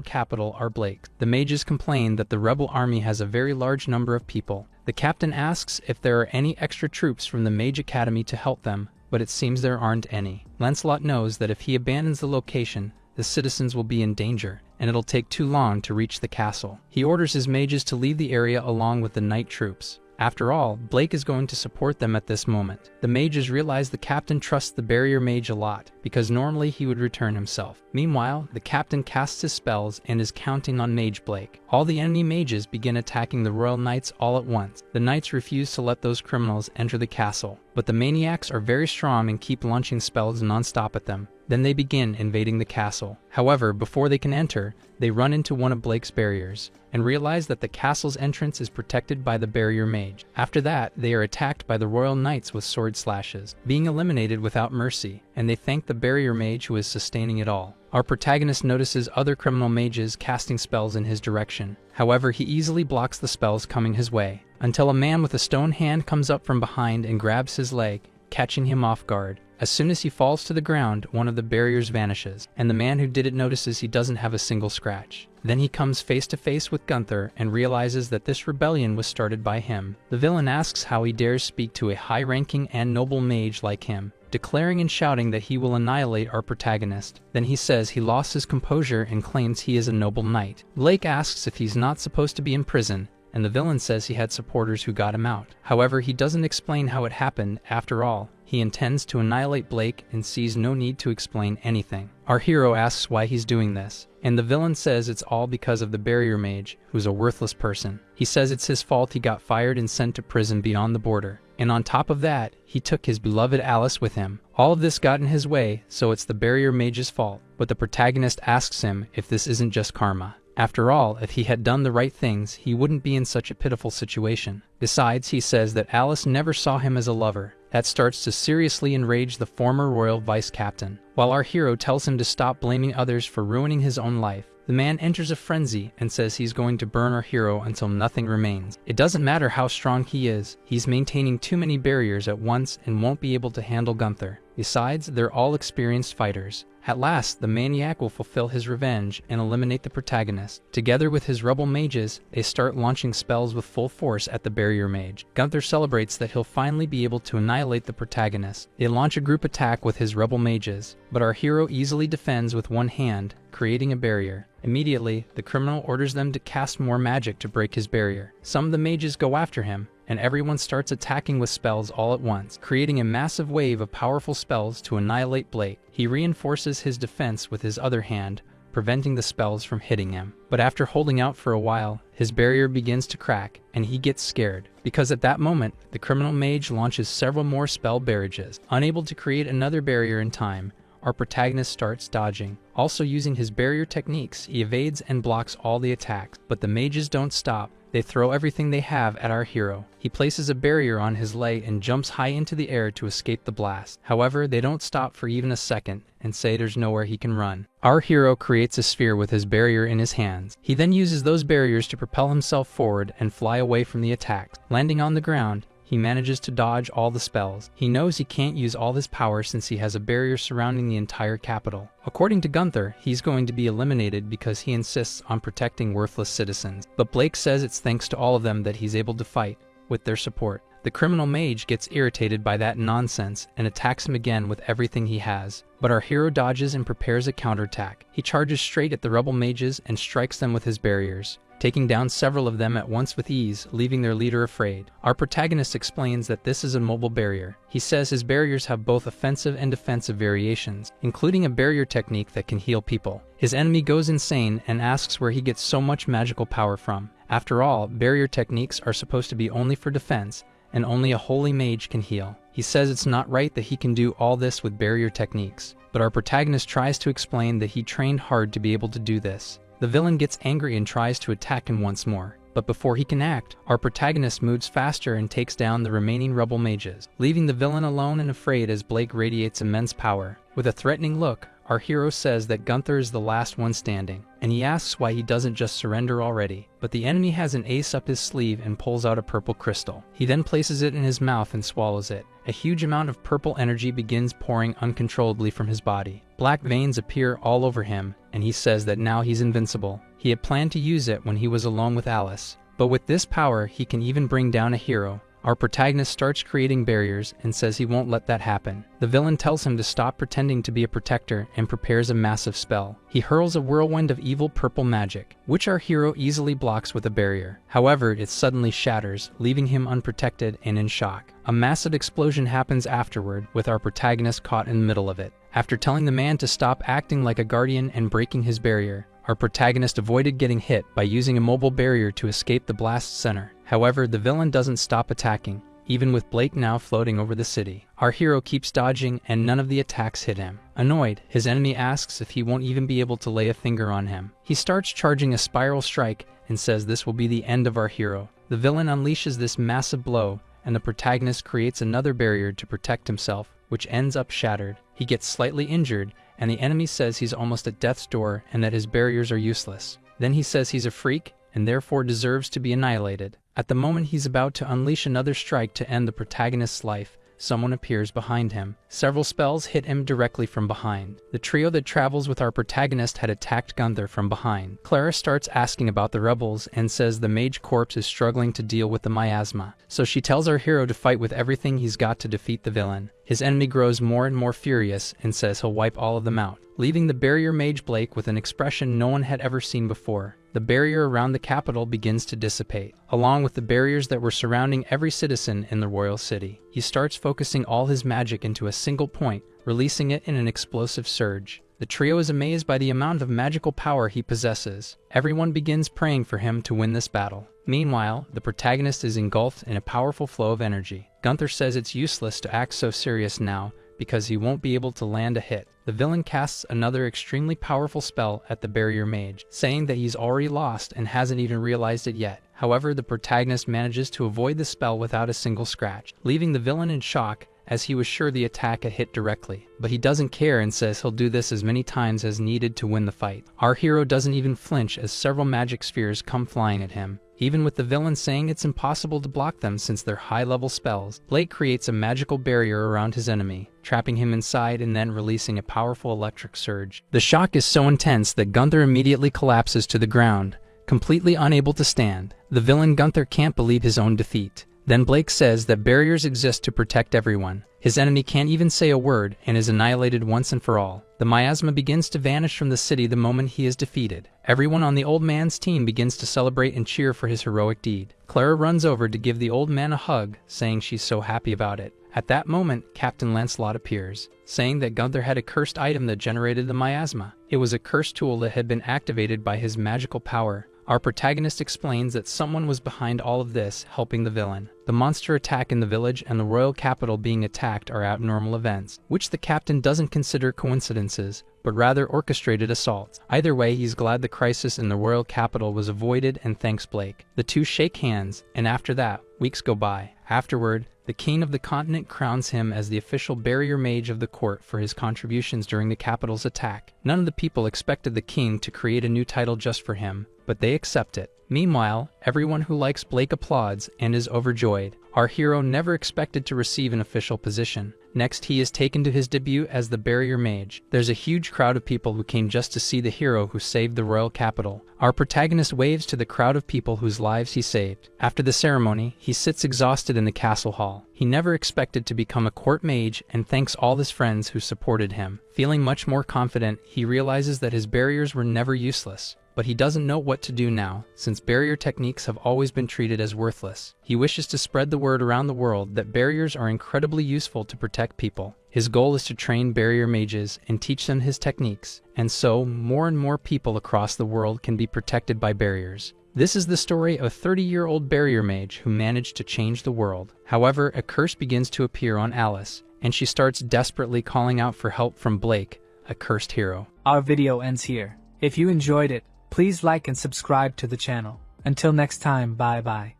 capital are Blake's. The mages complain that the rebel army has a very large number of people. The captain asks if there are any extra troops from the Mage Academy to help them, but it seems there aren't any. Lancelot knows that if he abandons the location, the citizens will be in danger, and it'll take too long to reach the castle. He orders his mages to leave the area along with the night troops. After all, Blake is going to support them at this moment. The mages realize the captain trusts the barrier mage a lot, because normally he would return himself. Meanwhile, the captain casts his spells and is counting on Mage Blake. All the enemy mages begin attacking the royal knights all at once. The knights refuse to let those criminals enter the castle, but the maniacs are very strong and keep launching spells non-stop at them. Then they begin invading the castle. However, before they can enter, they run into one of Blake's barriers, and realize that the castle's entrance is protected by the barrier mage. After that, they are attacked by the royal knights with sword slashes, being eliminated without mercy, and they thank the barrier mage who is sustaining it all. Our protagonist notices other criminal mages casting spells in his direction. However, he easily blocks the spells coming his way, until a man with a stone hand comes up from behind and grabs his leg, catching him off guard. As soon as he falls to the ground, one of the barriers vanishes, and the man who did it notices he doesn't have a single scratch. Then he comes face to face with Gunther and realizes that this rebellion was started by him. The villain asks how he dares speak to a high-ranking and noble mage like him, declaring and shouting that he will annihilate our protagonist. Then he says he lost his composure and claims he is a noble knight. Blake asks if he's not supposed to be in prison, and the villain says he had supporters who got him out. However, he doesn't explain how it happened. After all, he intends to annihilate Blake and sees no need to explain anything. Our hero asks why he's doing this, and the villain says it's all because of the barrier mage, who's a worthless person. He says it's his fault he got fired and sent to prison beyond the border. And on top of that, he took his beloved Alice with him. All of this got in his way, so it's the barrier mage's fault. But the protagonist asks him if this isn't just karma. After all, if he had done the right things, he wouldn't be in such a pitiful situation. Besides, he says that Alice never saw him as a lover. That starts to seriously enrage the former royal vice captain. While our hero tells him to stop blaming others for ruining his own life, the man enters a frenzy and says he's going to burn our hero until nothing remains. It doesn't matter how strong he is, he's maintaining too many barriers at once and won't be able to handle Gunther. Besides, they're all experienced fighters. At last, the maniac will fulfill his revenge and eliminate the protagonist. Together with his rebel mages, they start launching spells with full force at the barrier mage. Gunther celebrates that he'll finally be able to annihilate the protagonist. They launch a group attack with his rebel mages, but our hero easily defends with one hand, creating a barrier. Immediately, the criminal orders them to cast more magic to break his barrier. Some of the mages go after him, and everyone starts attacking with spells all at once, creating a massive wave of powerful spells to annihilate Blake. He reinforces his defense with his other hand, preventing the spells from hitting him. But after holding out for a while, his barrier begins to crack, and he gets scared, because at that moment, the criminal mage launches several more spell barrages. Unable to create another barrier in time, our protagonist starts dodging. Also using his barrier techniques, he evades and blocks all the attacks. But the mages don't stop. They throw everything they have at our hero. He places a barrier on his leg and jumps high into the air to escape the blast. However, they don't stop for even a second and say there's nowhere he can run. Our hero creates a sphere with his barrier in his hands. He then uses those barriers to propel himself forward and fly away from the attacks. Landing on the ground, he manages to dodge all the spells. He knows he can't use all his power since he has a barrier surrounding the entire capital. According to Gunther, he's going to be eliminated because he insists on protecting worthless citizens. But Blake says it's thanks to all of them that he's able to fight, with their support. The criminal mage gets irritated by that nonsense and attacks him again with everything he has. But our hero dodges and prepares a counterattack. He charges straight at the rebel mages and strikes them with his barriers, taking down several of them at once with ease, leaving their leader afraid. Our protagonist explains that this is a mobile barrier. He says his barriers have both offensive and defensive variations, including a barrier technique that can heal people. His enemy goes insane and asks where he gets so much magical power from. After all, barrier techniques are supposed to be only for defense, and only a holy mage can heal. He says it's not right that he can do all this with barrier techniques, but our protagonist tries to explain that he trained hard to be able to do this. The villain gets angry and tries to attack him once more, but before he can act, our protagonist moves faster and takes down the remaining rebel mages, leaving the villain alone and afraid as Blake radiates immense power. With a threatening look, our hero says that Gunther is the last one standing, and he asks why he doesn't just surrender already. But the enemy has an ace up his sleeve and pulls out a purple crystal. He then places it in his mouth and swallows it. A huge amount of purple energy begins pouring uncontrollably from his body. Black veins appear all over him, and he says that now he's invincible. He had planned to use it when he was alone with Alice, but with this power he can even bring down a hero. Our protagonist starts creating barriers and says he won't let that happen. The villain tells him to stop pretending to be a protector and prepares a massive spell. He hurls a whirlwind of evil purple magic, which our hero easily blocks with a barrier. However, it suddenly shatters, leaving him unprotected and in shock. A massive explosion happens afterward, with our protagonist caught in the middle of it. After telling the man to stop acting like a guardian and breaking his barrier, our protagonist avoided getting hit by using a mobile barrier to escape the blast center. However, the villain doesn't stop attacking, even with Blake now floating over the city. Our hero keeps dodging and none of the attacks hit him. Annoyed, his enemy asks if he won't even be able to lay a finger on him. He starts charging a spiral strike and says this will be the end of our hero. The villain unleashes this massive blow, and the protagonist creates another barrier to protect himself, which ends up shattered. He gets slightly injured, and the enemy says he's almost at death's door and that his barriers are useless. Then he says he's a freak and therefore deserves to be annihilated. At the moment he's about to unleash another strike to end the protagonist's life, someone appears behind him. Several spells hit him directly from behind. The trio that travels with our protagonist had attacked Gunther from behind. Clara starts asking about the rebels and says the mage corpse is struggling to deal with the miasma, so she tells our hero to fight with everything he's got to defeat the villain. His enemy grows more and more furious and says he'll wipe all of them out, leaving the barrier mage Blake with an expression no one had ever seen before. The barrier around the capital begins to dissipate, along with the barriers that were surrounding every citizen in the royal city. He starts focusing all his magic into a single point, releasing it in an explosive surge. The trio is amazed by the amount of magical power he possesses. Everyone begins praying for him to win this battle. Meanwhile, the protagonist is engulfed in a powerful flow of energy. Gunther says it's useless to act so serious now, because he won't be able to land a hit. The villain casts another extremely powerful spell at the barrier mage, saying that he's already lost and hasn't even realized it yet. However, the protagonist manages to avoid the spell without a single scratch, leaving the villain in shock as he was sure the attack had hit directly. But he doesn't care and says he'll do this as many times as needed to win the fight. Our hero doesn't even flinch as several magic spheres come flying at him. Even with the villain saying it's impossible to block them since they're high-level spells, Blake creates a magical barrier around his enemy, trapping him inside and then releasing a powerful electric surge. The shock is so intense that Gunther immediately collapses to the ground, completely unable to stand. The villain Gunther can't believe his own defeat. Then Blake says that barriers exist to protect everyone. His enemy can't even say a word and is annihilated once and for all. The The miasma begins to vanish from the city the moment he is defeated. Everyone on the old man's team begins to celebrate and cheer for his heroic deed. Clara runs over to give the old man a hug, saying she's so happy about it. At that moment, Captain Lancelot appears, saying that Gunther had a cursed item that generated the miasma. It was a cursed tool that had been activated by his magical power. Our protagonist explains that someone was behind all of this, helping the villain. The monster attack in the village and the royal capital being attacked are abnormal events, which the captain doesn't consider coincidences, but rather orchestrated assaults. Either way, he's glad the crisis in the royal capital was avoided and thanks Blake. The two shake hands, and after that, weeks go by. Afterward, the king of the continent crowns him as the official barrier mage of the court for his contributions during the capital's attack. None of the people expected the king to create a new title just for him, but they accept it. Meanwhile, everyone who likes Blake applauds and is overjoyed. Our hero never expected to receive an official position. Next, he is taken to his debut as the barrier mage. There's a huge crowd of people who came just to see the hero who saved the royal capital. Our protagonist waves to the crowd of people whose lives he saved. After the ceremony, he sits exhausted in the castle hall. He never expected to become a court mage and thanks all his friends who supported him. Feeling much more confident, he realizes that his barriers were never useless. But he doesn't know what to do now, since barrier techniques have always been treated as worthless. He wishes to spread the word around the world that barriers are incredibly useful to protect people. His goal is to train barrier mages and teach them his techniques, and so more and more people across the world can be protected by barriers. This is the story of a 30-year-old barrier mage who managed to change the world. However, a curse begins to appear on Alice, and she starts desperately calling out for help from Blake, a cursed hero. Our video ends here. If you enjoyed it, please like and subscribe to the channel. Until next time, bye bye.